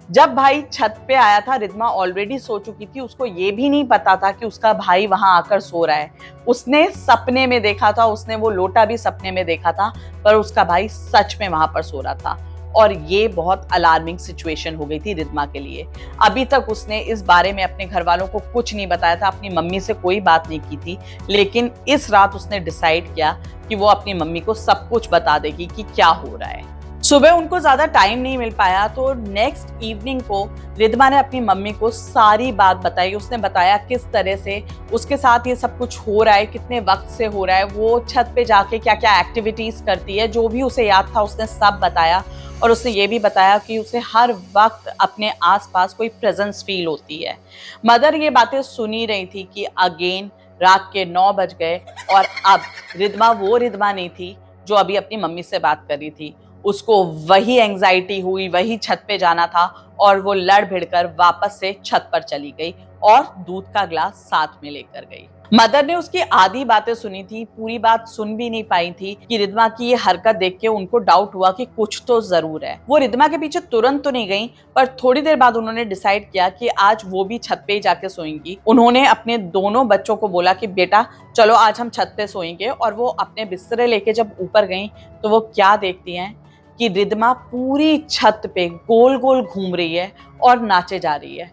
जब भाई छत पे आया था रिद्मा ऑलरेडी सो चुकी थी, उसको ये भी नहीं पता था कि उसका भाई वहां आकर सो रहा है। उसने सपने में देखा था, उसने वो लोटा भी सपने में देखा था, पर उसका भाई सच में वहां पर सो रहा था। और ये बहुत अलार्मिंग सिचुएशन हो गई थी रिद्मा के लिए। अभी तक उसने इस बारे में अपने घर वालों को कुछ नहीं बताया था, अपनी मम्मी से कोई बात नहीं की थी, लेकिन इस रात उसने डिसाइड किया कि वो अपनी मम्मी को सब कुछ बता देगी कि क्या हो रहा है। सुबह उनको ज्यादा टाइम नहीं मिल पाया तो नेक्स्ट इवनिंग को रिद्मा ने अपनी मम्मी को सारी बात बताई। उसने बताया किस तरह से उसके साथ ये सब कुछ हो रहा है, कितने वक्त से हो रहा है, वो छत पे जाके क्या क्या एक्टिविटीज करती है, जो भी उसे याद था उसने सब बताया। और उसने ये भी बताया कि उसे हर वक्त अपने आसपास कोई प्रेजेंस फील होती है। मदर ये बातें सुनी रही थी कि अगेन रात के 9 बज गए और अब रिद्मा वो रिद्मा नहीं थी जो अभी अपनी मम्मी से बात कर रही थी। उसको वही एंजाइटी हुई, वही छत पे जाना था और वो लड़ भिड़ कर वापस से छत पर चली गई और दूध का ग्लास साथ में लेकर गई। मदर ने उसकी आधी बातें सुनी थी, पूरी बात सुन भी नहीं पाई थी कि रिद्मा की ये हरकत देख के उनको डाउट हुआ कि कुछ तो जरूर है। वो रिद्मा के पीछे तुरंत तो नहीं गई, पर थोड़ी देर बाद उन्होंने डिसाइड किया कि आज वो भी छत पे ही जाके सोएंगी। उन्होंने अपने दोनों बच्चों को बोला कि बेटा चलो आज हम छत पे सोएंगे। और वो अपने बिस्तरे लेके जब ऊपर गई तो वो क्या देखती हैं कि रिद्मा पूरी छत पे गोल गोल घूम रही है और नाचे जा रही है।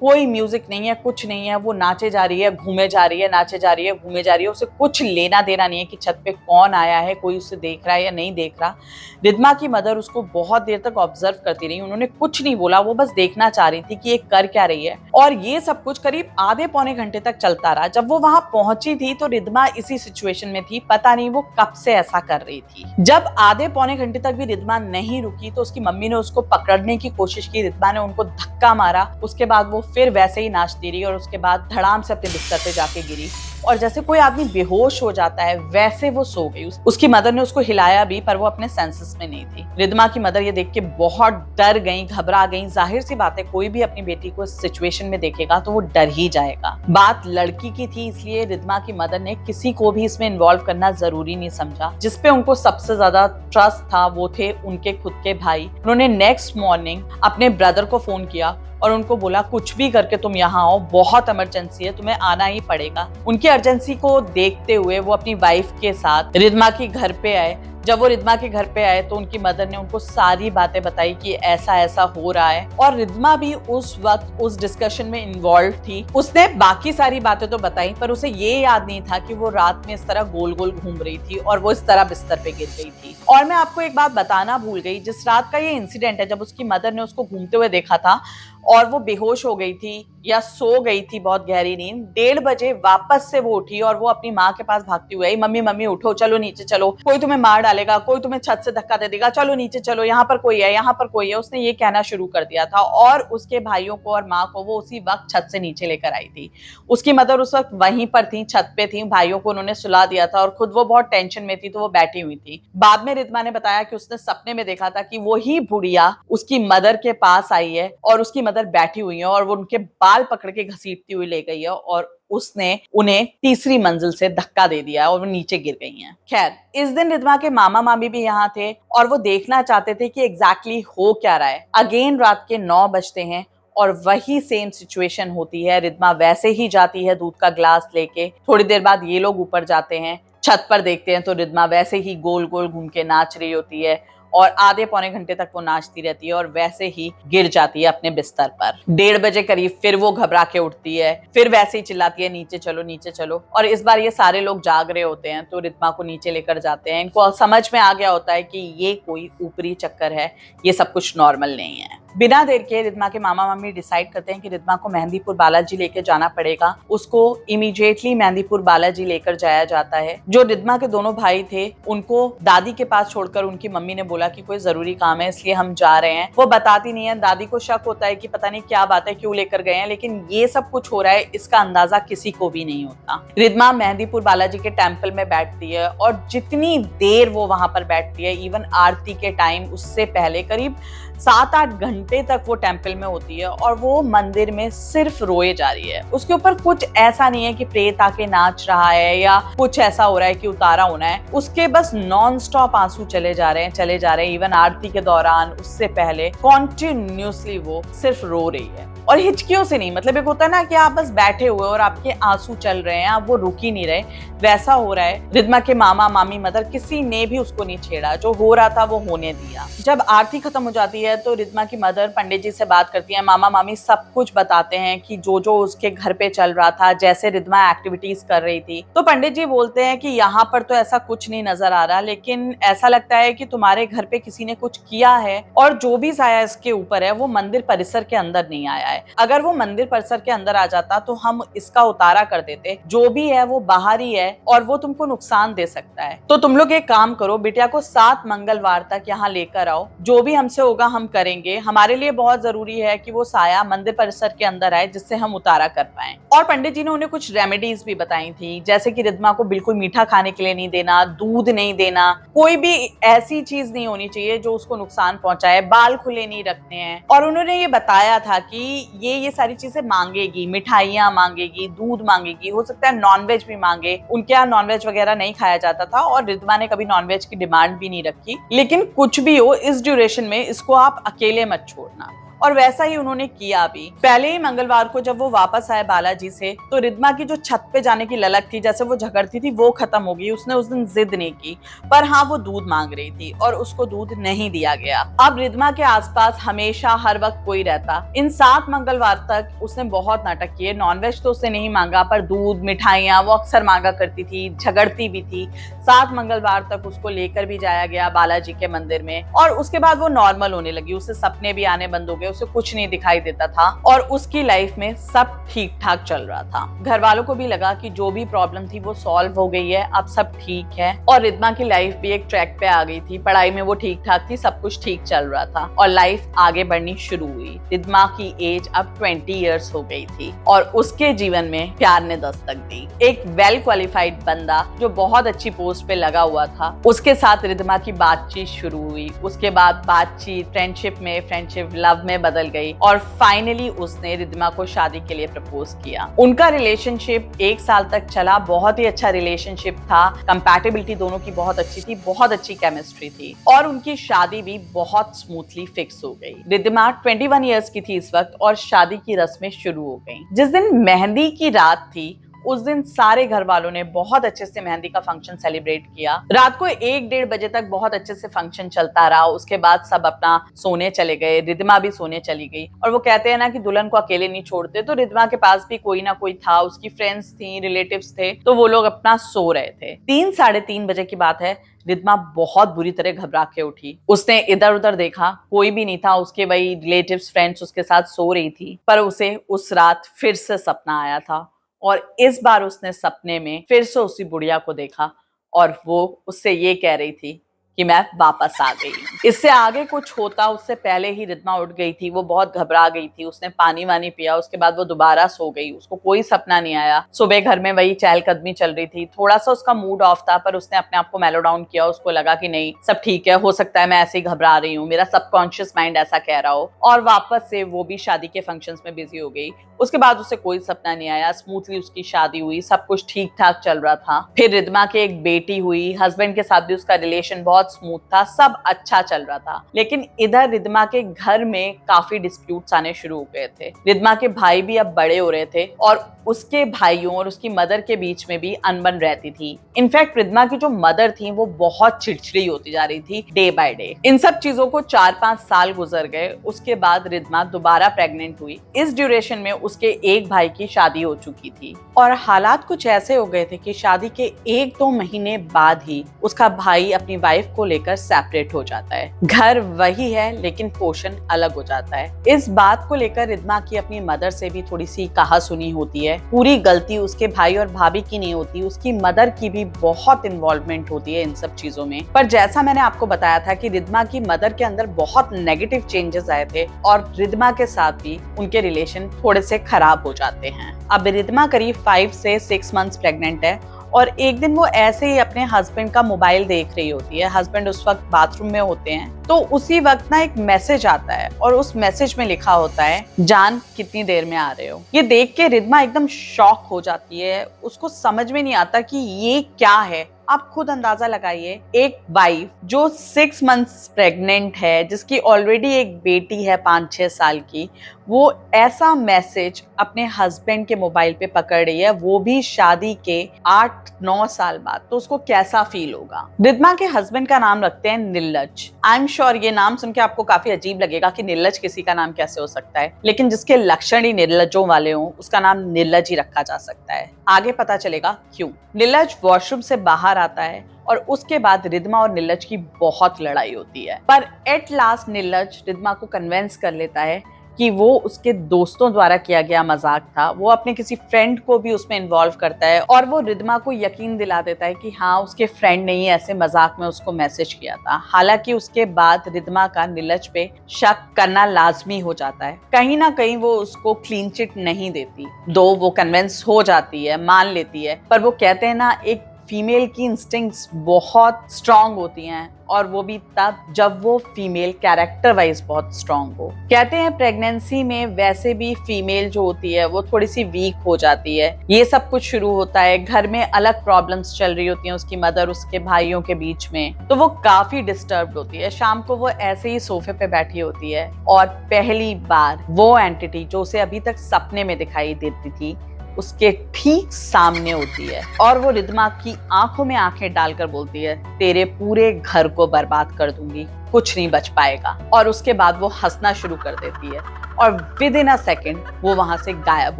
कोई म्यूजिक नहीं है, कुछ नहीं है, वो नाचे जा रही है, घूमे जा रही है, नाचे जा रही है, घूमे जा रही है। उसे कुछ लेना देना नहीं है कि छत पे कौन आया है, कोई उसे देख रहा है या नहीं देख रहा। रिद्मा की मदर उसको बहुत देर तक ऑब्जर्व करती रही। उन्होंने कुछ नहीं बोला, वो बस देखना चाह रही थी कि ये कर क्या रही है। और ये सब कुछ करीब आधे पौने घंटे तक चलता रहा। जब वो वहां पहुंची थी तो रिद्मा इसी सिचुएशन में थी, पता नहीं वो कब से ऐसा कर रही थी। जब आधे पौने घंटे तक भी रिद्मा नहीं रुकी तो उसकी मम्मी ने उसको पकड़ने की कोशिश की। रिद्मा ने उनको धक्का मारा। उसके बाद वो फिर वैसे ही नाचती रही और उसके बाद धड़ाम से अपने बिस्तर पे जाके गिरी और जैसे कोई आदमी बेहोश हो जाता है वैसे वो सो गई। उसकी मदर ने उसको हिलाया भी पर वो अपने सेंसेस में नहीं थी। रिद्मा की मदर ये देख के बहुत डर गई, घबरा गई। जाहिर सी बात है, कोई भी अपनी बेटी को इस सिचुएशन में देखेगा तो वो डर ही जाएगा। बात लड़की की थी, इसलिए रिद्मा की मदर ने किसी को भी इसमें इन्वॉल्व करना जरूरी नहीं समझा। जिसपे उनको सबसे ज्यादा ट्रस्ट था वो थे उनके खुद के भाई। उन्होंने नेक्स्ट मॉर्निंग अपने ब्रदर को फोन किया और उनको बोला कुछ भी करके तुम यहाँ आओ, बहुत इमरजेंसी है, तुम्हें आना ही पड़ेगा। उनकी अर्जेंसी को देखते हुए वो अपनी वाइफ के साथ रिद्मा के घर पे आए। जब वो रिद्मा के घर पे आए तो उनकी मदर ने उनको सारी बातें बताई कि ऐसा ऐसा हो रहा है। और रिद्मा भी उस वक्त उस डिस्कशन में इन्वॉल्व थी। उसने बाकी सारी बातें तो बताई पर उसे ये याद नहीं था कि वो रात में इस तरह गोल गोल घूम रही थी और वो इस तरह बिस्तर पे गिर गई थी। और मैं आपको एक बात बताना भूल गई, जिस रात का ये इंसिडेंट है, जब उसकी मदर ने उसको घूमते हुए देखा था और वो बेहोश हो गई थी या सो गई थी बहुत गहरी नींद, 1:30 बजे वापस से वो उठी और वो अपनी माँ के पास भागती हुई आई। मम्मी मम्मी उठो, चलो नीचे चलो, कोई तुम्हें मार डालेगा, कोई तुम्हें छत से धक्का दे देगा, चलो नीचे चलो, यहाँ पर कोई है, यहाँ पर कोई है। उसने ये कहना शुरू कर दिया था और उसके भाइयों को और माँ को वो उसी वक्त छत से नीचे लेकर आई थी। उसकी मदर उस वक्त वहीं पर थी, छत पे थी। भाइयों को उन्होंने सुला दिया था और खुद वो बहुत टेंशन में थी तो वो बैठी हुई थी। बाद में रिद्मा ने बताया कि उसने सपने में देखा था कि वही बुढ़िया उसकी मदर के पास आई है और उसकी मदर बैठी हुई है और वो उनके बाल पकड़ के घसीटती हुई ले गई है और उसने उन्हें तीसरी मंजिल से धक्का दे दिया और वो नीचे गिर गई हैं। खैर, इस दिन रिद्मा के मामा मामी भी यहाँ थे और वो देखना चाहते थे कि एग्जैक्टली हो क्या रहा है। अगेन रात के 9 बजते हैं और वही सेम सिचुएशन होती है। रिद्मा वैसे ही जाती है दूध का ग्लास लेके। थोड़ी देर बाद ये लोग ऊपर जाते हैं, छत पर देखते हैं तो रिद्मा वैसे ही गोल गोल घूम के नाच रही होती है और आधे पौने घंटे तक वो नाचती रहती है और वैसे ही गिर जाती है अपने बिस्तर पर। 1:30 बजे करीब फिर वो घबरा के उठती है, फिर वैसे ही चिल्लाती है नीचे चलो नीचे चलो। और इस बार ये सारे लोग जाग रहे होते हैं तो रिद्मा को नीचे लेकर जाते हैं। इनको समझ में आ गया होता है कि ये कोई ऊपरी चक्कर है, ये सब कुछ नॉर्मल नहीं है। बिना देर के रिद्मा के मामा मामी डिसाइड करते हैं कि रिद्मा को मेहंदीपुर बालाजी लेकर जाना पड़ेगा। उसको इमीडिएटली मेहंदीपुर बालाजी लेकर जाया जाता है। जो रिद्मा के दोनों भाई थे उनको दादी के पास छोड़कर उनकी मम्मी ने बोला कि कोई जरूरी काम है इसलिए हम जा रहे हैं। वो बताती नहीं है। दादी को शक होता है कि पता नहीं क्या बात है, क्यों लेकर गए हैं, लेकिन ये सब कुछ हो रहा है इसका अंदाजा किसी को भी नहीं होता। रिद्मा मेहंदीपुर बालाजी के टेम्पल में बैठती है और जितनी देर वो वहां पर बैठती है, इवन आरती के टाइम उससे पहले करीब 7-8 घंटे तक वो टेम्पल में होती है और वो मंदिर में सिर्फ रोए जा रही है। उसके ऊपर कुछ ऐसा नहीं है कि प्रेत आके नाच रहा है या कुछ ऐसा हो रहा है कि उतारा होना है। उसके बस नॉन स्टॉप आंसू चले जा रहे हैं। इवन आरती के दौरान, उससे पहले कॉन्टिन्यूसली वो सिर्फ रो रही है। और हिचकियों से नहीं, मतलब एक होता है ना कि आप बस बैठे हुए और आपके आंसू चल रहे हैं, आप वो रुक ही नहीं रहे, वैसा हो रहा है। रिद्मा के मामा मामी मदर किसी ने भी उसको नहीं छेड़ा, जो हो रहा था वो होने दिया। जब आरती खत्म हो जाती है तो रिद्मा की मदर पंडित जी से बात करती है, मामा मामी सब कुछ बताते हैं कि जो जो उसके घर पे चल रहा था, जैसे रिद्मा एक्टिविटीज कर रही थी। तो पंडित जी बोलते हैं कि यहाँ पर तो ऐसा कुछ नहीं नजर आ रहा, लेकिन ऐसा लगता है कि तुम्हारे घर पे किसी ने कुछ किया है, और जो भी साया इसके ऊपर है वो मंदिर परिसर के अंदर नहीं आया है। अगर वो मंदिर परिसर के अंदर आ जाता तो हम इसका उतारा कर देते। जो भी है वो बाहर ही है और वो तुमको नुकसान दे सकता है। तो तुम लोग एक काम करो, बिटिया को 7 मंगलवार तक यहाँ लेकर आओ, जो भी हमसे होगा हम करेंगे। हमारे लिए बहुत जरूरी है कि वो साया मंदिर परिसर के अंदर आए, जिससे हम उतारा कर पाए। और पंडित जी ने उन्हें कुछ रेमेडीज भी बताई थी, जैसे कि रिद्मा को बिल्कुल मीठा खाने के लिए नहीं देना, दूध नहीं देना, कोई भी ऐसी चीज नहीं होनी चाहिए जो उसको नुकसान पहुंचाए, बाल खुले नहीं रखने हैं। और उन्होंने ये बताया था कि ये सारी चीजें मांगेगी, मिठाइयां मांगेगी, दूध मांगेगी, हो सकता है नॉनवेज भी मांगे। उनके यहाँ नॉनवेज वगैरह नहीं खाया जाता था और रिद्मा ने कभी नॉनवेज की डिमांड भी नहीं रखी। लेकिन कुछ भी हो, इस ड्यूरेशन में इसको आप अकेले मत छोड़ना। और वैसा ही उन्होंने किया भी। पहले ही मंगलवार को जब वो वापस आए बालाजी से, तो रिद्मा की जो छत पे जाने की ललक थी, जैसे वो झगड़ती थी, वो खत्म हो गई। उसने उस दिन जिद नहीं की, पर हाँ वो दूध मांग रही थी और उसको दूध नहीं दिया गया। अब रिद्मा के आसपास हमेशा हर वक्त कोई रहता। इन 7 मंगलवार तक उसने बहुत नाटक किए। नॉनवेज तो उसने नहीं मांगा, पर दूध, मिठाइयां वो अक्सर मांगा करती थी, झगड़ती भी थी। 7 मंगलवार तक उसको लेकर भी जाया गया बालाजी के मंदिर में, और उसके बाद वो नॉर्मल होने लगी। उसे सपने भी आने बंद हो गए, उसे कुछ नहीं दिखाई देता था और उसकी लाइफ में सब ठीक ठाक चल रहा था। घर वालों को भी लगा कि जो भी प्रॉब्लम थी वो सॉल्व हो गई है, अब सब ठीक है। और रिद्मा की लाइफ भी एक ट्रैक पे आ गई थी, पढ़ाई में वो ठीक ठाक थी, सब कुछ ठीक चल रहा था और लाइफ आगे बढ़नी शुरू हुई। रिद्मा की एज अब 20 इयर्स हो गई थी और उसके जीवन में प्यार ने दस्तक दी। एक वेल क्वालिफाइड बंदा जो बहुत अच्छी पोस्ट पे लगा हुआ था, उसके साथ रिद्मा की बातचीत शुरू हुई। उसके बाद बातचीत फ्रेंडशिप में, फ्रेंडशिप लव में बदल गई और फाइनली उसने रिद्मा को शादी के लिए प्रपोज किया। उनका रिलेशनशिप 1 साल तक चला, बहुत ही अच्छा रिलेशनशिप था। कंपैटिबिलिटी दोनों की बहुत अच्छी थी, बहुत अच्छी केमिस्ट्री थी और उनकी शादी भी बहुत स्मूथली फिक्स हो गई। रिद्मा 21 इयर्स की थी इस वक्त और शादी की रस्में शुरू हो गई। जिस दिन मेहंदी की रात थी, उस दिन सारे घर वालों ने बहुत अच्छे से मेहंदी का फंक्शन सेलिब्रेट किया। रात को 1-1:30 बजे तक बहुत अच्छे से फंक्शन चलता रहा। उसके बाद सब अपना सोने चले गए, रिद्मा भी सोने चली गई। और वो कहते हैं ना कि दुल्हन को अकेले नहीं छोड़ते, तो रिद्मा के पास भी कोई ना कोई था, उसकी फ्रेंड्स थी, रिलेटिव्स थे, तो वो लोग अपना सो रहे थे। 3-3:30 बजे की बात है, रिद्मा बहुत बुरी तरह घबरा के उठी। उसने इधर उधर देखा, कोई भी नहीं था। उसके वही रिलेटिव्स, फ्रेंड्स उसके साथ सो रही थी, पर उसे उस रात फिर से सपना आया था और इस बार उसने सपने में फिर से उसी बुढ़िया को देखा और वो उससे ये कह रही थी कि मैं वापस आ गई। इससे आगे कुछ होता उससे पहले ही रिद्मा उठ गई थी। वो बहुत घबरा गई थी, उसने पानी वानी पिया, उसके बाद वो दोबारा सो गई। उसको कोई सपना नहीं आया। सुबह घर में वही चहलकदमी चल रही थी। थोड़ा सा उसका मूड ऑफ था, पर उसने अपने आप को मेलो डाउन किया। उसको लगा कि नहीं, सब ठीक है, हो सकता है मैं ऐसे ही घबरा रही हूँ, मेरा सबकॉन्शियस माइंड ऐसा कह रहा हो। और वापस से वो भी शादी के फंक्शंस में बिजी हो गई। उसके बाद उसे कोई सपना नहीं आया, स्मूथली उसकी शादी हुई, सब कुछ ठीक ठाक चल रहा था। फिर रिद्मा की एक बेटी हुई, हस्बैंड के साथ भी उसका रिलेशन बहुत स्मूथ था, सब अच्छा चल रहा था। लेकिन इधर रिद्मा के घर में काफी डिस्प्यूट्स आने शुरू हो गए थे। रिद्मा के भाई भी अब बड़े हो रहे थे और उसके भाइयों और उसकी मदर के बीच में भी अनबन रहती थी। इनफैक्ट रिद्मा की जो मदर थी वो बहुत चिड़चिड़ी होती जा रही थी डे बाय डे। इन सब चीजों को 4-5 साल गुजर गए। उसके बाद रिद्मा दोबारा प्रेग्नेंट हुई। इस ड्यूरेशन में उसके एक भाई की शादी हो चुकी थी और हालात कुछ ऐसे हो गए थे कि शादी के 1-2 महीने बाद ही उसका भाई अपनी वाइफ को लेकर सेपरेट हो जाता है। घर वही है लेकिन पोर्शन अलग हो जाता है। इस बात को लेकर रिद्मा की अपनी मदर से भी थोड़ी सी कहासुनी होती है। पूरी गलती उसके भाई और भाभी की नहीं होती, उसकी मदर की भी बहुत इन्वॉल्वमेंट होती है इन सब चीजों में। पर जैसा मैंने आपको बताया था कि रिद्मा की मदर के अंदर बहुत नेगेटिव चेंजेस आए थे और रिद्मा के साथ भी उनके रिलेशन थोड़े से खराब हो जाते हैं। अब रिद्मा करीब 5 से 6 मंथ्स प्रेग्नेंट है और एक दिन वो ऐसे ही अपने हस्बैंड का मोबाइल देख रही होती है। हस्बैंड उस वक्त बाथरूम में होते हैं, तो उसी वक्त ना एक मैसेज आता है और उस मैसेज में लिखा होता है, जान कितनी देर में आ रहे हो। ये देख के रिद्मा एकदम शॉक हो जाती है। उसको समझ में नहीं आता कि ये क्या है। आप खुद अंदाजा लगाइए, एक वाइफ जो 6 मंथ्स प्रेग्नेंट है, जिसकी ऑलरेडी एक बेटी है 5-6 साल की, वो ऐसा मैसेज अपने हस्बैंड के मोबाइल पे पकड़ रही है, वो भी शादी के 8-9 साल बाद। तो उसको कैसा फील होगा। रिद्मा के हस्बैंड का नाम रखते हैं नीलज। आई एम श्योर ये नाम सुन के आपको काफी अजीब लगेगा कि नीलज किसी का नाम कैसे हो सकता है, लेकिन जिसके लक्षण ही निर्लजों वाले हों उसका नाम नीलज ही रखा जा सकता है। आगे पता चलेगा क्यों। नीलज वॉशरूम से बाहर आता है और उसके बाद रिद्मा और नीलज की बहुत लड़ाई होती है, पर एट लास्ट नीलज रिद्मा को कन्विंस कर लेता है कि वो उसके दोस्तों द्वारा किया गया मजाक था। वो अपने किसी फ्रेंड को भी उसमें इन्वॉल्व करता है और वो रिद्मा को यकीन दिला देता है कि हाँ, उसके फ्रेंड ने ही ऐसे मजाक में उसको मैसेज किया था। हालांकि उसके बाद रिद्मा का नीलज पे शक करना लाजमी हो जाता है। कहीं ना कहीं वो उसको क्लीन चिट नहीं देती, दो वो कन्विंस हो जाती है, मान लेती है, पर वो कहते हैं ना, एक फीमेल की इंस्टिंक्ट्स बहुत स्ट्रांग होती हैं, और वो भी तब जब वो फीमेल कैरेक्टर वाइज बहुत स्ट्रांग हो। कहते हैं प्रेगनेंसी में वैसे भी फीमेल जो होती है वो थोड़ी सी वीक हो जाती है। ये सब कुछ शुरू होता है, घर में अलग प्रॉब्लम्स चल रही होती हैं, उसकी मदर उसके भाइयों के बीच में, तो वो काफी डिस्टर्ब्ड होती है। शाम को वो ऐसे ही सोफे पे बैठी होती है और पहली बार वो एंटिटी जो उसे अभी तक सपने में दिखाई देती थी उसके ठीक सामने होती है, और वो रिद्मा की आंखों में आंखें डालकर बोलती है, तेरे पूरे घर को बर्बाद कर दूंगी, कुछ नहीं बच पाएगा। और उसके बाद वो हंसना शुरू कर देती है और विद इन अ सेकेंड वो वहां से गायब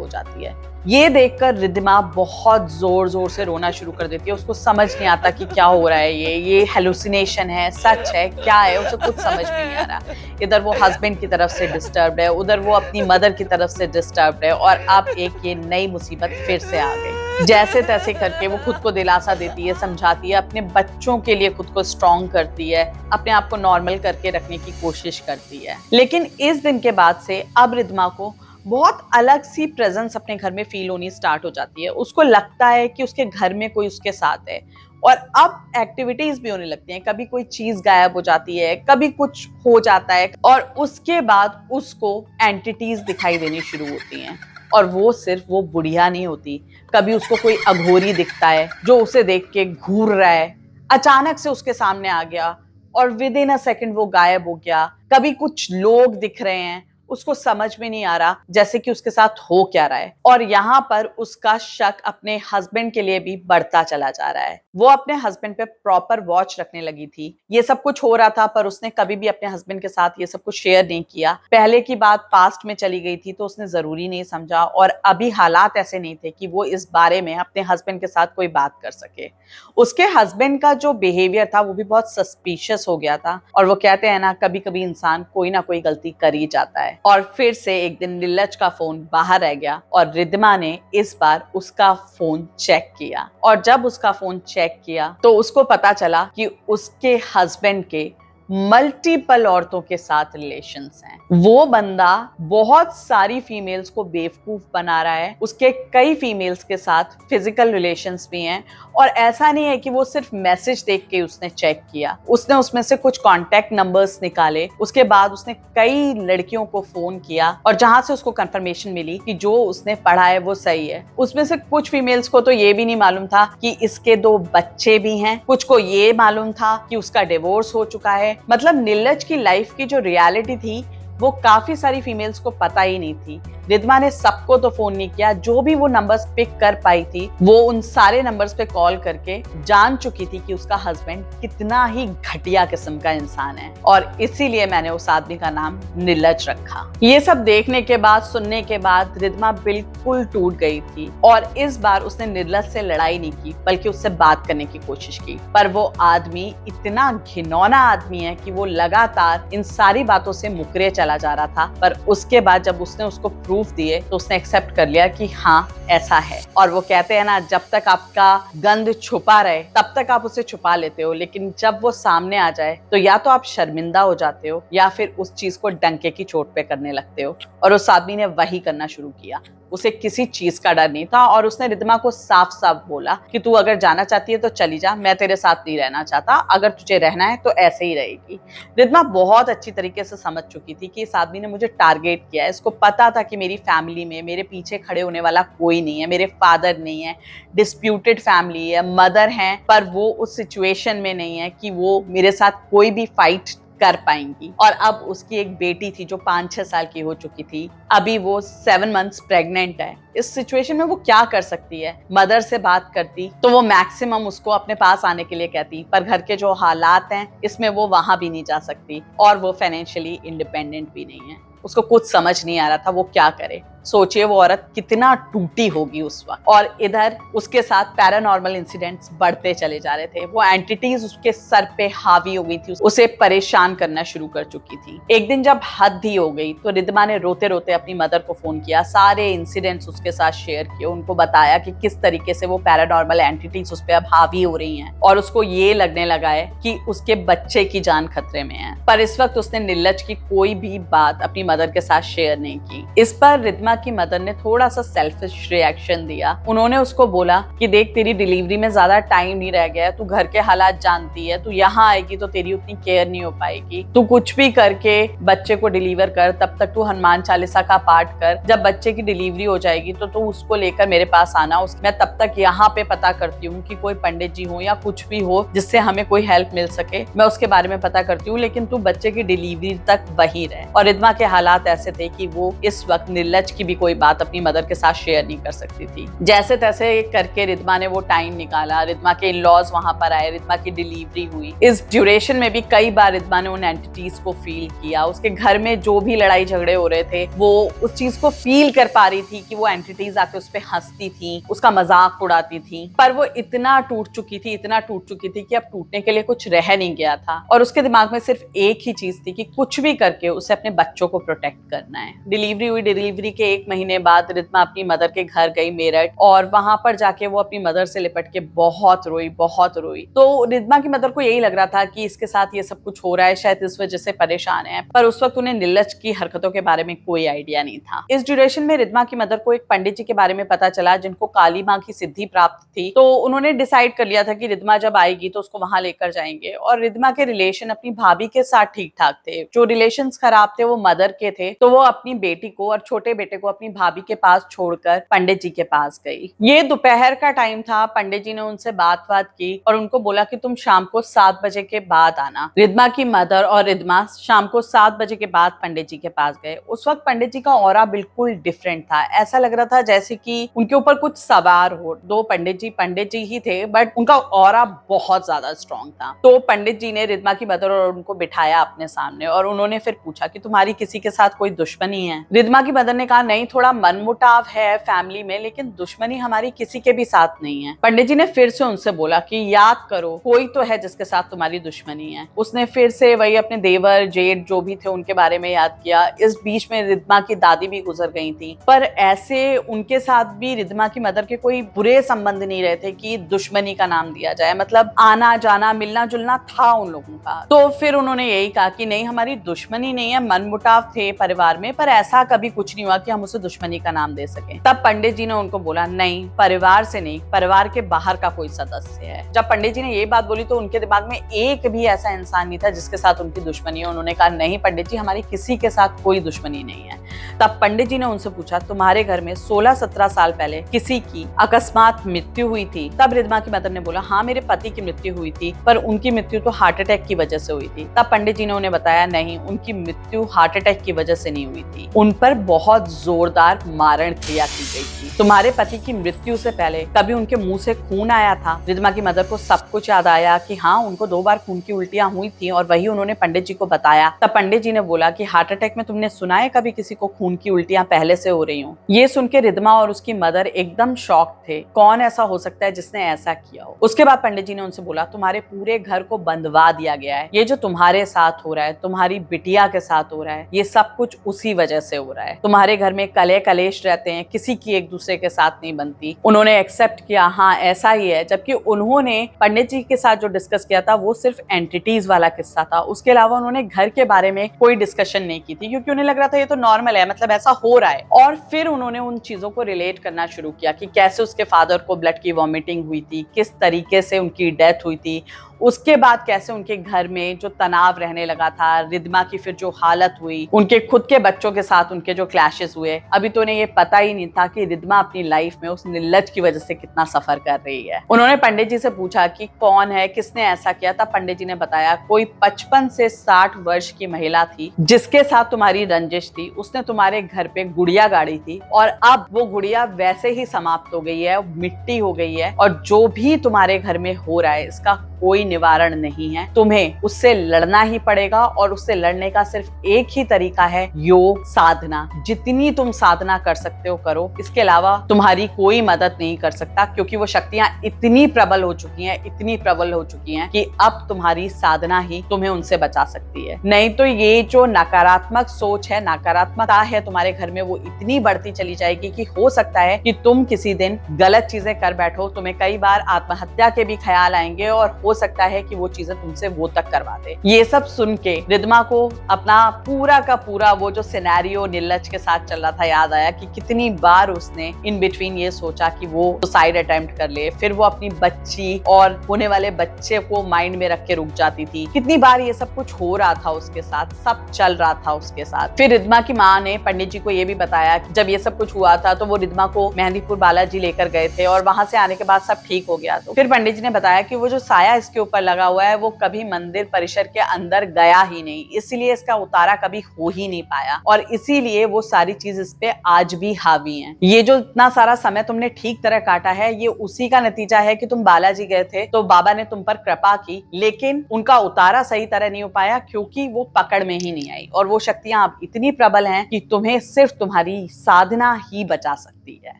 हो जाती है। ये देखकर रिद्मा बहुत जोर जोर से रोना शुरू कर देती है। उसको समझ नहीं आता कि क्या हो रहा है, ये हेलुसिनेशन है, सच है, क्या है, उसे कुछ समझ में नहीं आ रहा। इधर वो हस्बैंड की तरफ से डिस्टर्ब्ड है, उधर वो अपनी मदर की तरफ से डिस्टर्ब्ड है, और अब एक ये नई मुसीबत फिर से आ गई। जैसे तैसे करके वो खुद को दिलासा देती है, समझाती है, अपने बच्चों के लिए खुद को स्ट्रॉन्ग करती है, अपने आप को नॉर्मल करके रखने की कोशिश करती है। लेकिन इस दिन के बाद से अब रिद्मा को बहुत अलग सी प्रेजेंस अपने घर में फील होनी स्टार्ट हो जाती है। उसको लगता है कि उसके घर में कोई उसके साथ है, और अब एक्टिविटीज भी होने लगती हैं। कभी कोई चीज गायब हो जाती है, कभी कुछ हो जाता है, और उसके बाद उसको एंटिटीज दिखाई देनी शुरू होती हैं। और वो सिर्फ वो बुढ़िया नहीं होती, कभी उसको कोई अघोरी दिखता है जो उसे देख के घूर रहा है, अचानक से उसके सामने आ गया और विद इन अ सेकेंड वो गायब हो गया। कभी कुछ लोग दिख रहे हैं, उसको समझ में नहीं आ रहा जैसे कि उसके साथ हो क्या रहा है। और यहाँ पर उसका शक अपने हस्बैंड के लिए भी बढ़ता चला जा रहा है। वो अपने हस्बैंड पे प्रॉपर वॉच रखने लगी थी। ये सब कुछ हो रहा था, पर उसने कभी भी अपने हस्बैंड के साथ ये सब कुछ शेयर नहीं किया। पहले की बात पास्ट में चली गई थी तो उसने जरूरी नहीं समझा, और अभी हालात ऐसे नहीं थे कि वो इस बारे में अपने हस्बैंड के साथ कोई बात कर सके। उसके हस्बैंड का जो बिहेवियर था वो भी बहुत सस्पिशियस हो गया था, और वो कहते हैं ना, कभी कभी इंसान कोई ना कोई गलती कर ही जाता है। और फिर से एक दिन नीलज का फोन बाहर रह गया, और रिद्मा ने इस बार उसका फोन चेक किया, और जब उसका फोन चेक किया तो उसको पता चला कि उसके हस्बैंड के मल्टीपल औरतों के साथ रिलेशंस हैं। वो बंदा बहुत सारी फीमेल्स को बेवकूफ बना रहा है, उसके कई फीमेल्स के साथ फिजिकल रिलेशंस भी हैं। और ऐसा नहीं है कि वो सिर्फ मैसेज देख के उसने चेक किया, उसने उसमें से कुछ कॉन्टेक्ट नंबर्स निकाले, उसके बाद उसने कई लड़कियों को फोन किया, और जहां से उसको कंफर्मेशन मिली कि जो उसने पढ़ा है वो सही है। उसमें से कुछ फीमेल्स को तो ये भी नहीं मालूम था कि इसके 2 बच्चे भी हैं, कुछ को ये मालूम था कि उसका डिवोर्स हो चुका है। मतलब नीलज की लाइफ की जो रियलिटी थी वो काफी सारी फीमेल्स को पता ही नहीं थी। रिद्मा ने सबको तो फोन नहीं किया, जो भी वो नंबर्स पिक कर पाई थी वो उन सारे नंबर्स पे कॉल करके जान चुकी थी कि उसका हस्बैंड कितना ही घटिया किस्म का इंसान है, और इसीलिए मैंने उस आदमी का नाम नीलज रखा। ये सब देखने के बाद, सुनने के बाद रिद्मा बिल्कुल टूट गई थी, और इस बार उसने नीलज से लड़ाई नहीं की बल्कि उससे बात करने की कोशिश की। पर वो आदमी इतना घिनौना आदमी है कि वो लगातार इन सारी बातों से मुकरे चला जा रहा था। पर उसके बाद जब उसने उसको प्रूफ दिए तो उसने एक्सेप्ट कर लिया कि हाँ, ऐसा है। और वो कहते हैं ना, जब तक आपका गंद छुपा रहे तब तक आप उसे छुपा लेते हो, लेकिन जब वो सामने आ जाए तो या तो आप शर्मिंदा हो जाते हो या फिर उस चीज को डंके की चोट पे करने लगते हो। और उस आदमी ने वही करना शुरू किया। उसे किसी चीज का डर नहीं था, और उसने रिद्मा को साफ साफ बोला कि तू अगर जाना चाहती है तो चली जा, मैं तेरे साथ नहीं रहना चाहता, अगर तुझे रहना है तो ऐसे ही रहेगी। रिद्मा बहुत अच्छी तरीके से समझ चुकी थी कि इस आदमी ने मुझे टारगेट किया है। इसको पता था कि मेरी फैमिली में मेरे पीछे खड़े होने वाला कोई नहीं है, मेरे फादर नहीं है, डिस्प्यूटेड फैमिली है, मदर हैं, पर वो उस सिचुएशन में नहीं है कि वो मेरे साथ कोई भी फाइट कर पाएंगी। और अब उसकी एक बेटी थी जो 5-6 साल की हो चुकी थी, अभी वो 7 मंथ्स प्रेग्नेंट है। इस सिचुएशन में वो क्या कर सकती है? मदर से बात करती तो वो मैक्सिमम उसको अपने पास आने के लिए कहती, पर घर के जो हालात हैं इसमें वो वहां भी नहीं जा सकती और वो फाइनेंशियली इंडिपेंडेंट भी नहीं है। उसको कुछ समझ नहीं आ रहा था वो क्या करे। सोचिए वो औरत कितना टूटी होगी उस वक्त। और इधर उसके साथ पैरानॉर्मल इंसिडेंट्स बढ़ते चले जा रहे थे। वो एंटिटीज उसके सर पे हावी हो गई थी, उसे परेशान करना शुरू कर चुकी थी। एक दिन जब हद ही हो गई तो रिद्धिमा ने रोते रोते अपनी मदर को फोन किया, सारे इंसिडेंट्स उसके साथ शेयर किए, उनको बताया कि किस तरीके से वो पैरानॉर्मल एंटिटीज उस पे अब हावी हो रही हैं और उसको ये लगने लगा है कि उसके बच्चे की जान खतरे में है। पर इस वक्त उसने निर्लज की कोई भी बात अपनी मदर के साथ शेयर नहीं की। इस पर रिद्धिमा की मदर ने थोड़ा सा सेल्फिश रिएक्शन दिया। उन्होंने उसको बोला कि देख, तेरी डिलीवरी में ज्यादा टाइम नहीं रह गया है, तू घर के हालात जानती है, तू यहाँ आएगी तो तेरी उतनी केयर नहीं हो पाएगी, तू कुछ भी करके बच्चे को डिलीवर कर, तब तक तू हनुमान चालीसा का पाठ कर, जब बच्चे की डिलीवरी हो जाएगी तो तू उसको लेकर मेरे पास आना, मैं तब तक यहाँ पे पता करती हूँ कि कोई पंडित जी हो या कुछ भी हो जिससे हमें कोई हेल्प मिल सके, मैं उसके बारे में पता करती हूँ, लेकिन तू बच्चे की डिलीवरी तक वही रहे। और रिद्धिमा के हालात ऐसे थे कि वो इस वक्त निर्लज की भी कोई बात अपनी मदर के साथ शेयर नहीं कर सकती थी। जैसे तैसे करके रिद्धिमा ने वो टाइम निकाला, रिद्धिमा के इन-लॉज वहां पर आए, रिद्धिमा की डिलीवरी हुई। इस ड्यूरेशन में भी कई बार रिद्धिमा ने उन एंटिटीज को फील किया। उसके घर में जो भी लड़ाई झगड़े हो रहे थे वो उस चीज को फील कर पा रही थी कि वो एंटिटीज आके उस पर हंसती थी, उसका मजाक उड़ाती थी। पर वो इतना टूट चुकी थी कि अब टूटने के लिए कुछ रह नहीं गया था और उसके दिमाग में सिर्फ एक ही चीज थी कि कुछ भी करके उसे अपने बच्चों को प्रोटेक्ट करना है। डिलीवरी हुई, डिलीवरी के 1 महीने बाद रिद्धिमा अपनी मदर के घर गई मेरठ, और वहां पर जाके वो अपनी मदर से लिपट के बहुत रोई। तो रिद्धिमा की मदर को यही लग रहा था कि इसके साथ ये सब कुछ हो रहा है, शायद इस वजह से परेशान है, पर उस वक्त उन्हें निर्लज की हरकतों के बारे में कोई आइडिया नहीं था। इस ड्यूरेशन में रिद्धिमा की मदर को एक पंडित जी के बारे में पता चला जिनको काली माँ की सिद्धि प्राप्त थी। तो उन्होंने डिसाइड कर लिया था कि रिद्धिमा जब आएगी तो उसको वहां लेकर जाएंगे। और रिद्धिमा के रिलेशन अपनी भाभी के साथ ठीक ठाक थे, जो रिलेशन खराब थे वो मदर के थे। तो वो अपनी बेटी को और छोटे बेटे को अपनी भाभी के पास छोड़कर पंडित जी के पास गई। ये दोपहर का टाइम था। पंडित जी ने उनसे बात की और उनको बोला कि तुम शाम को 7 बजे के बाद आना। रिद्धिमा की मदर और रिद्धिमा शाम को 7 बजे के बाद पंडित जी के पास गए। उस वक्त पंडित जी का ऑरा बिल्कुल डिफरेंट था। ऐसा लग रहा था जैसे कि उनके ऊपर कुछ सवार हो। 2 पंडित जी ही थे, बट उनका ऑरा बहुत ज्यादा स्ट्रॉन्ग था। तो पंडित जी ने रिद्धिमा की मदर और उनको बिठाया अपने सामने और उन्होंने फिर पूछा कि तुम्हारी किसी के साथ कोई दुश्मनी है? रिद्धिमा की मदर ने कहा, नहीं, थोड़ा मनमुटाव है फैमिली में, लेकिन दुश्मनी हमारी किसी के भी साथ नहीं है। पंडित जी ने फिर से उनसे बोला कि याद करो, कोई तो है जिसके साथ तुम्हारी दुश्मनी है। उसने फिर से वही अपने देवर जेठ जो भी थे उनके बारे में याद किया। इस बीच में रिद्धिमा की दादी भी गुजर गई थी, पर ऐसे उनके साथ भी रिद्धिमा की मदर के कोई बुरे संबंध नहीं रहे थे कि दुश्मनी का नाम दिया जाए। मतलब आना जाना मिलना जुलना था उन लोगों का। तो फिर उन्होंने यही कहा कि नहीं, हमारी दुश्मनी नहीं है, मनमुटाव थे परिवार में, पर ऐसा कभी कुछ नहीं हुआ कि हम उसे दुश्मनी का नाम दे सके। तब पंडित जी ने उनको बोला, नहीं, परिवार से नहीं, परिवार के बाहर का कोई सदस्य है। जब पंडित जी ने ये बात बोली तो उनके दिमाग में एक भी ऐसा इंसान नहीं था जिसके साथ उनकी दुश्मनी है। उन्होंने कहा, नहीं पंडित जी, हमारी किसी के साथ कोई दुश्मनी नहीं है। तब पंडित जी ने उनसे पूछा, तुम्हारे घर में 16-17 साल पहले किसी की अकस्मात मृत्यु हुई थी? तब रिद्धिमा की मदर ने बोला, हाँ, मेरे पति की मृत्यु हुई थी, पर उनकी मृत्यु तो हार्ट अटैक की वजह से हुई थी। तब पंडित जी ने उन्हें बताया, नहीं, उनकी मृत्यु हार्ट अटैक की वजह से नहीं हुई थी, उन पर बहुत जोरदार मारण क्रिया की गई थी। तुम्हारे पति की मृत्यु से पहले कभी उनके मुंह से खून आया था? रिद्धिमा की मदर को सब कुछ याद आया कि हाँ, उनको 2 बार खून की उल्टियां हुई थी और वही उन्होंने पंडित जी को बताया। तब पंडित जी ने बोला कि हार्ट अटैक में तुमने सुना है कभी किसी को खून की उल्टियां पहले से हो रही हो? ये सुन के रिद्धिमा और उसकी मदर एकदम शॉक थे। कौन ऐसा हो सकता है जिसने ऐसा किया हो? उसके बाद पंडित जी ने उनसे बोला, तुम्हारे पूरे घर को बंधवा दिया गया है। ये जो तुम्हारे साथ हो रहा है, तुम्हारी बिटिया के साथ हो रहा है, ये सब कुछ उसी वजह से हो रहा है। तुम्हारे घर में कलह कलेश रहते हैं, किसी की एक दूसरे के साथ नहीं बनती। उन्होंने एक्सेप्ट किया, हाँ ऐसा ही है, जबकि उन्होंने पंडित जी के साथ जो डिस्कस किया था वो सिर्फ एंटिटीज वाला किस्सा था। उसके अलावा उन्होंने घर के बारे में कोई डिस्कशन नहीं की थी, क्योंकि उन्हें लग रहा था ये तो नॉर्मल है, मतलब ऐसा हो रहा है। और फिर उन्होंने उन चीजों को रिलेट करना शुरू किया कि कैसे उसके फादर को ब्लड की वॉमिटिंग हुई थी, किस तरीके से उनकी डेथ हुई थी, उसके बाद कैसे उनके घर में जो तनाव रहने लगा था, रिद्मा की फिर जो हालत हुई, उनके खुद के बच्चों के साथ उनके जो क्लैशेस हुए। अभी तो उन्हें ये पता ही नहीं था कि रिद्मा अपनी लाइफ में उस नीलज की वजह से कितना सफर कर रही है। उन्होंने पंडित जी से पूछा कि कौन है, किसने ऐसा किया था। पंडित जी ने बताया कोई 55 से 60 वर्ष की महिला थी जिसके साथ तुम्हारी रंजिश थी। उसने तुम्हारे घर पे गुड़िया गाड़ी थी और अब वो गुड़िया वैसे ही समाप्त हो गई है, मिट्टी हो गई है और जो भी तुम्हारे घर में हो रहा है इसका कोई निवारण नहीं है। तुम्हें उससे लड़ना ही पड़ेगा और उससे लड़ने का सिर्फ एक ही तरीका है, योग साधना। जितनी तुम साधना कर सकते हो करो, इसके अलावा तुम्हारी कोई मदद नहीं कर सकता, क्योंकि वो शक्तियां इतनी प्रबल हो चुकी हैं, इतनी प्रबल हो चुकी हैं कि अब तुम्हारी साधना ही तुम्हें उनसे बचा सकती है। नहीं तो ये जो नकारात्मक सोच है, नकारात्मकता है तुम्हारे घर में, वो इतनी बढ़ती चली जाएगी कि हो सकता है कि तुम किसी दिन गलत चीजें कर बैठो, तुम्हें कई बार आत्महत्या के भी ख्याल आएंगे और हो सकता है कि वो चीजें तुमसे वो तक करवा दे। ये सब सुन के रिद्मा को अपना पूरा का पूरा वो जो सिनेरियो नीलज के साथ चल रहा था याद आया कि कितनी बार उसने इन बिटवीन ये सोचा कि वो सुसाइड अटेम्प्ट कर ले, फिर वो अपनी बच्ची और होने वाले बच्चे को माइंड में रख के रुक जाती थी। कितनी बार ये सब कुछ हो रहा था उसके साथ, सब चल रहा था उसके साथ। फिर रिद्मा की माँ ने पंडित जी को ये भी बताया कि जब ये सब कुछ हुआ था तो वो रिद्मा को मेहंदीपुर बालाजी लेकर गए थे और वहां से आने के बाद सब ठीक हो गया। तो फिर पंडित जी ने बताया कि वो जो साया इसके ऊपर लगा हुआ है वो कभी मंदिर परिसर के अंदर गया ही नहीं, इसीलिए इसका उतारा कभी हो ही नहीं पाया और इसीलिए वो सारी चीज इस पे आज भी हावी है। ये जो इतना सारा समय तुमने ठीक तरह काटा है ये उसी का नतीजा है कि तुम बालाजी गए थे तो बाबा ने तुम पर कृपा की, लेकिन उनका उतारा सही तरह नहीं हो पाया क्योंकि वो पकड़ में ही नहीं आई और वो शक्तियां अब इतनी प्रबल हैं कि तुम्हें सिर्फ तुम्हारी साधना ही बचा सकती है।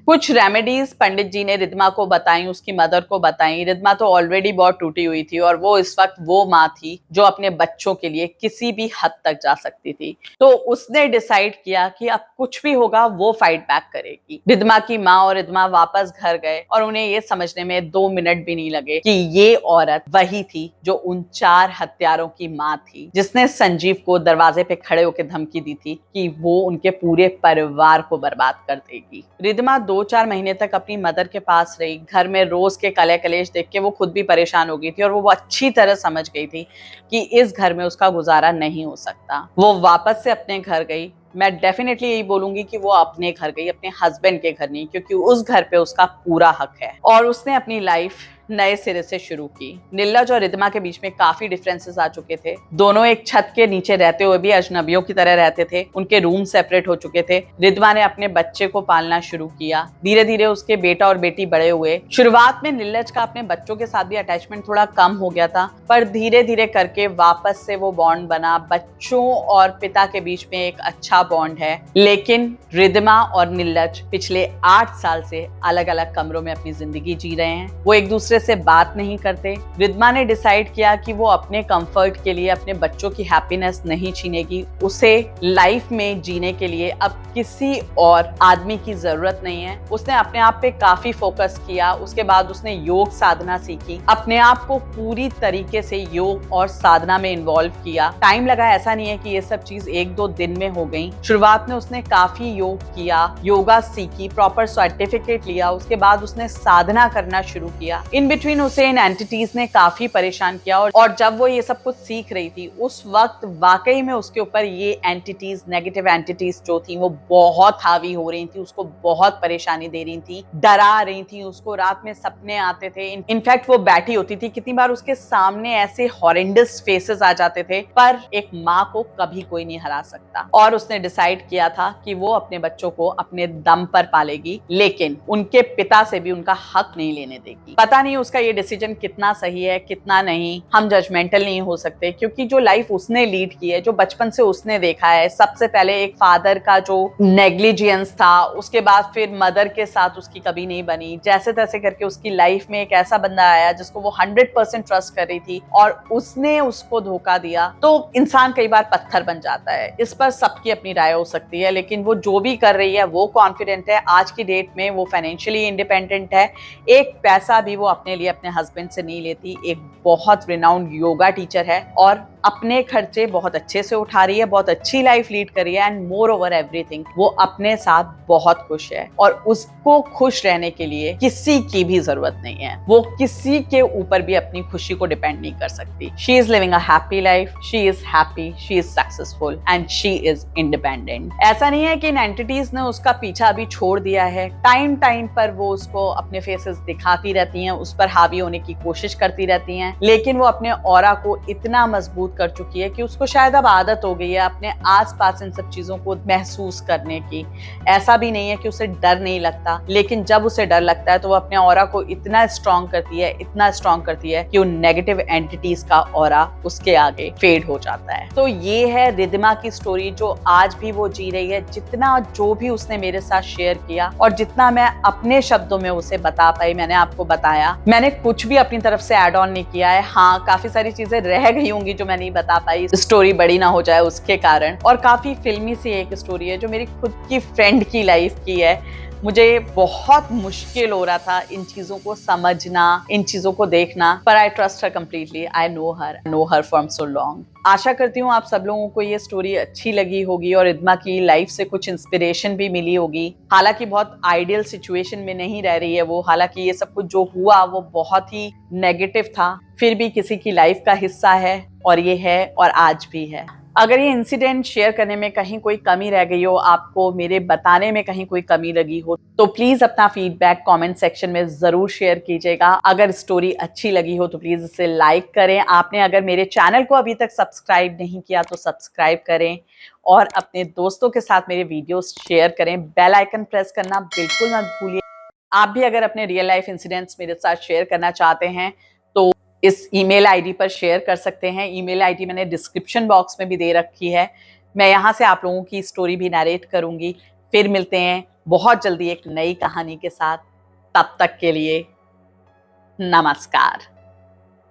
कुछ रेमेडीज पंडित जी ने रिद्मा को बताई, उसकी मदर को बताई। रिद्मा तो ऑलरेडी बहुत टूटी हुई थी और वो इस वक्त वो माँ थी जो अपने बच्चों के लिए किसी भी हद तक जा सकती थी। तो उसने डिसाइड किया कि अब कुछ भी होगा वो फाइट बैक करेगी। रिद्मा की माँ और रिद्मा वापस घर गए और उन्हें ये समझने में 2 मिनट भी नहीं लगे कि ये औरत वही थी जो उन 4 हत्यारों की माँ थी जिसने संजीव को दरवाजे पे खड़े होकर धमकी दी थी कि वो उनके पूरे परिवार को बर्बाद कर देगी। रिद्मा 2-4 महीने तक अपनी मदर के पास रही। घर में रोज के कले कलेश देख के वो खुद भी परेशान हो गई थी और वो अच्छी तरह समझ गई थी कि इस घर में उसका गुजारा नहीं हो सकता। वो वापस से अपने घर गई। मैं डेफिनेटली यही बोलूंगी कि वो अपने घर गई, अपने हस्बैंड के घर नहीं, क्योंकि उस घर पे उसका पूरा हक है और उसने अपनी लाइफ नए सिरे से शुरू की। नीलज और रिद्मा के बीच में काफी डिफरेंसेस आ चुके थे। दोनों एक छत के नीचे रहते हुए भी अजनबियों की तरह रहते थे। उनके रूम सेपरेट हो चुके थे। रिद्मा ने अपने बच्चे को पालना शुरू किया। धीरे धीरे उसके बेटा और बेटी बड़े हुए। शुरुआत में नीलज का अपने बच्चों के साथ भी अटैचमेंट थोड़ा कम हो गया था, पर धीरे धीरे करके वापस से वो बॉन्ड बना। बच्चों और पिता के बीच में एक अच्छा बॉन्ड है। लेकिन रिद्मा और नीलज पिछले 8 साल से अलग अलग कमरों में अपनी जिंदगी जी रहे हैं। वो एक दूसरे से बात नहीं करते। रिद्मा ने डिसाइड किया कि वो अपने कंफर्ट के लिए अपने बच्चों की हैप्पीनेस नहीं छीनेगी। उसे लाइफ में जीने के लिए अब किसी और आदमी की जरूरत नहीं है। उसने अपने आप पे काफी फोकस किया। उसके बाद उसने योग साधना सीखी, अपने आप को पूरी तरीके से योग और साधना में इन्वॉल्व किया। टाइम लगा, ऐसा नहीं है कि ये सब चीज 1-2 दिन में हो गई। शुरुआत में उसने काफी योग किया, योगा सीखी, प्रॉपर सर्टिफिकेट लिया। उसके बाद उसने साधना करना शुरू किया। इन बिटवीन उसे इन एंटिटीज ने काफी परेशान किया और जब वो ये सब कुछ सीख रही थी उस वक्त वाकई में उसके ऊपर ये एंटिटीज, नेगेटिव एंटिटीज जो थी वो बहुत हावी हो रही थी। उसको बहुत परेशानी दे रही थी, डरा रही थी उसको। रात में सपने आते थे। इनफैक्ट वो बैठी होती थी, कितनी बार उसके सामने ऐसे हॉरेंडस फेसेस आ जाते थे, पर एक माँ को कभी कोई नहीं हरा सकता। और उसने डिसाइड किया था कि वो अपने बच्चों को अपने दम पर पालेगी, लेकिन उनके पिता से भी उनका हक नहीं लेने देगी। पता नहीं उसका ये डिसीजन कितना सही है कितना नहीं, हम जजमेंटल नहीं हो सकते, क्योंकि जो लाइफ उसने लीड की है, जो बचपन से उसने देखा है, सबसे पहले एक फादर का जो नेग्लिजेंस था, उसके बाद फिर मदर के साथ उसकी कभी नहीं बनी। जैसे तैसे करके उसकी लाइफ में एक ऐसा बंदा आया जिसको वो 100% ट्रस्ट कर रही थी और उसने उसको धोखा दिया। तो इंसान कई बार पत्थर बन जाता है। इस पर सबकी अपनी राय हो सकती है, लेकिन वो जो भी कर रही है वो कॉन्फिडेंट है। आज की डेट में वो फाइनेंशियली इंडिपेंडेंट है। एक पैसा भी वो अपने लिए अपने हस्बैंड से नहीं लेती। एक बहुत रिनाउंड योगा टीचर है और अपने खर्चे बहुत अच्छे से उठा रही है, बहुत अच्छी लाइफ लीड कर रही है एंड मोर ओवर एवरीथिंग वो अपने साथ बहुत खुश है और उसको खुश रहने के लिए किसी की भी जरूरत नहीं है। वो किसी के ऊपर भी अपनी खुशी को डिपेंड नहीं कर सकती। She is living a happy life, she is happy, she is successful and she is independent. ऐसा नहीं है कि इन एंटिटीज ने उसका पीछा अभी छोड़ दिया है। टाइम टाइम पर वो उसको अपने फेसेस दिखाती रहती हैं, उस पर हावी होने की कोशिश करती रहती हैं, लेकिन वो अपने ऑरा को इतना मजबूत कर चुकी है कि उसको शायद अब आदत हो गई है अपने आसपास इन सब चीजों को महसूस करने की। ऐसा भी नहीं है कि उसे डर नहीं लगता, लेकिन जब उसे डर लगता है तो वो अपने ऑरा को इतना स्ट्रॉन्ग करती है, इतना स्ट्रॉन्ग करती है कि उन नेगेटिव एंटिटीज का ऑरा उसके आगे फेड हो जाता है। तो ये है रिद्धिमा की स्टोरी जो आज भी वो जी रही है। जितना जो भी उसने मेरे साथ शेयर किया और जितना मैं अपने शब्दों में उसे बता पाई, मैंने आपको बताया। मैंने कुछ भी अपनी तरफ से ऐड ऑन नहीं किया है। हाँ, काफी सारी चीजें रह गई होंगी जो मैं नहीं बता पाई, स्टोरी बड़ी ना हो जाए उसके कारण। और काफी फिल्मी सी एक स्टोरी है जो मेरी खुद की फ्रेंड की लाइफ की है। मुझे बहुत मुश्किल हो रहा था इन चीजों को समझना, इन चीजों को देखना, पर I trust her completely. I know her from so long. आशा करती हूँ आप सब लोगों को ये स्टोरी अच्छी लगी होगी और रिद्धिमा की लाइफ से कुछ इंस्पिरेशन भी मिली होगी। हालांकि बहुत आइडियल सिचुएशन में नहीं रह रही है वो, हालांकि ये सब कुछ जो हुआ वो बहुत ही नेगेटिव था, फिर भी किसी की लाइफ का हिस्सा है और ये है और आज भी है। अगर ये इंसिडेंट शेयर करने में कहीं कोई कमी रह गई हो, आपको मेरे बताने में कहीं कोई कमी लगी हो, तो प्लीज अपना फीडबैक कमेंट सेक्शन में जरूर शेयर कीजिएगा। अगर स्टोरी अच्छी लगी हो तो प्लीज इसे लाइक करें। आपने अगर मेरे चैनल को अभी तक सब्सक्राइब नहीं किया तो सब्सक्राइब करें और अपने दोस्तों के साथ मेरे वीडियोस शेयर करें। बेल आइकन प्रेस करना बिल्कुल मत भूलिए। आप भी अगर अपने रियल लाइफ इंसिडेंट्स मेरे साथ शेयर करना चाहते हैं तो इस ईमेल आईडी पर शेयर कर सकते हैं। ईमेल आईडी मैंने डिस्क्रिप्शन बॉक्स में भी दे रखी है। मैं यहाँ से आप लोगों की स्टोरी भी नरेट करूंगी। फिर मिलते हैं बहुत जल्दी एक नई कहानी के साथ। तब तक के लिए नमस्कार।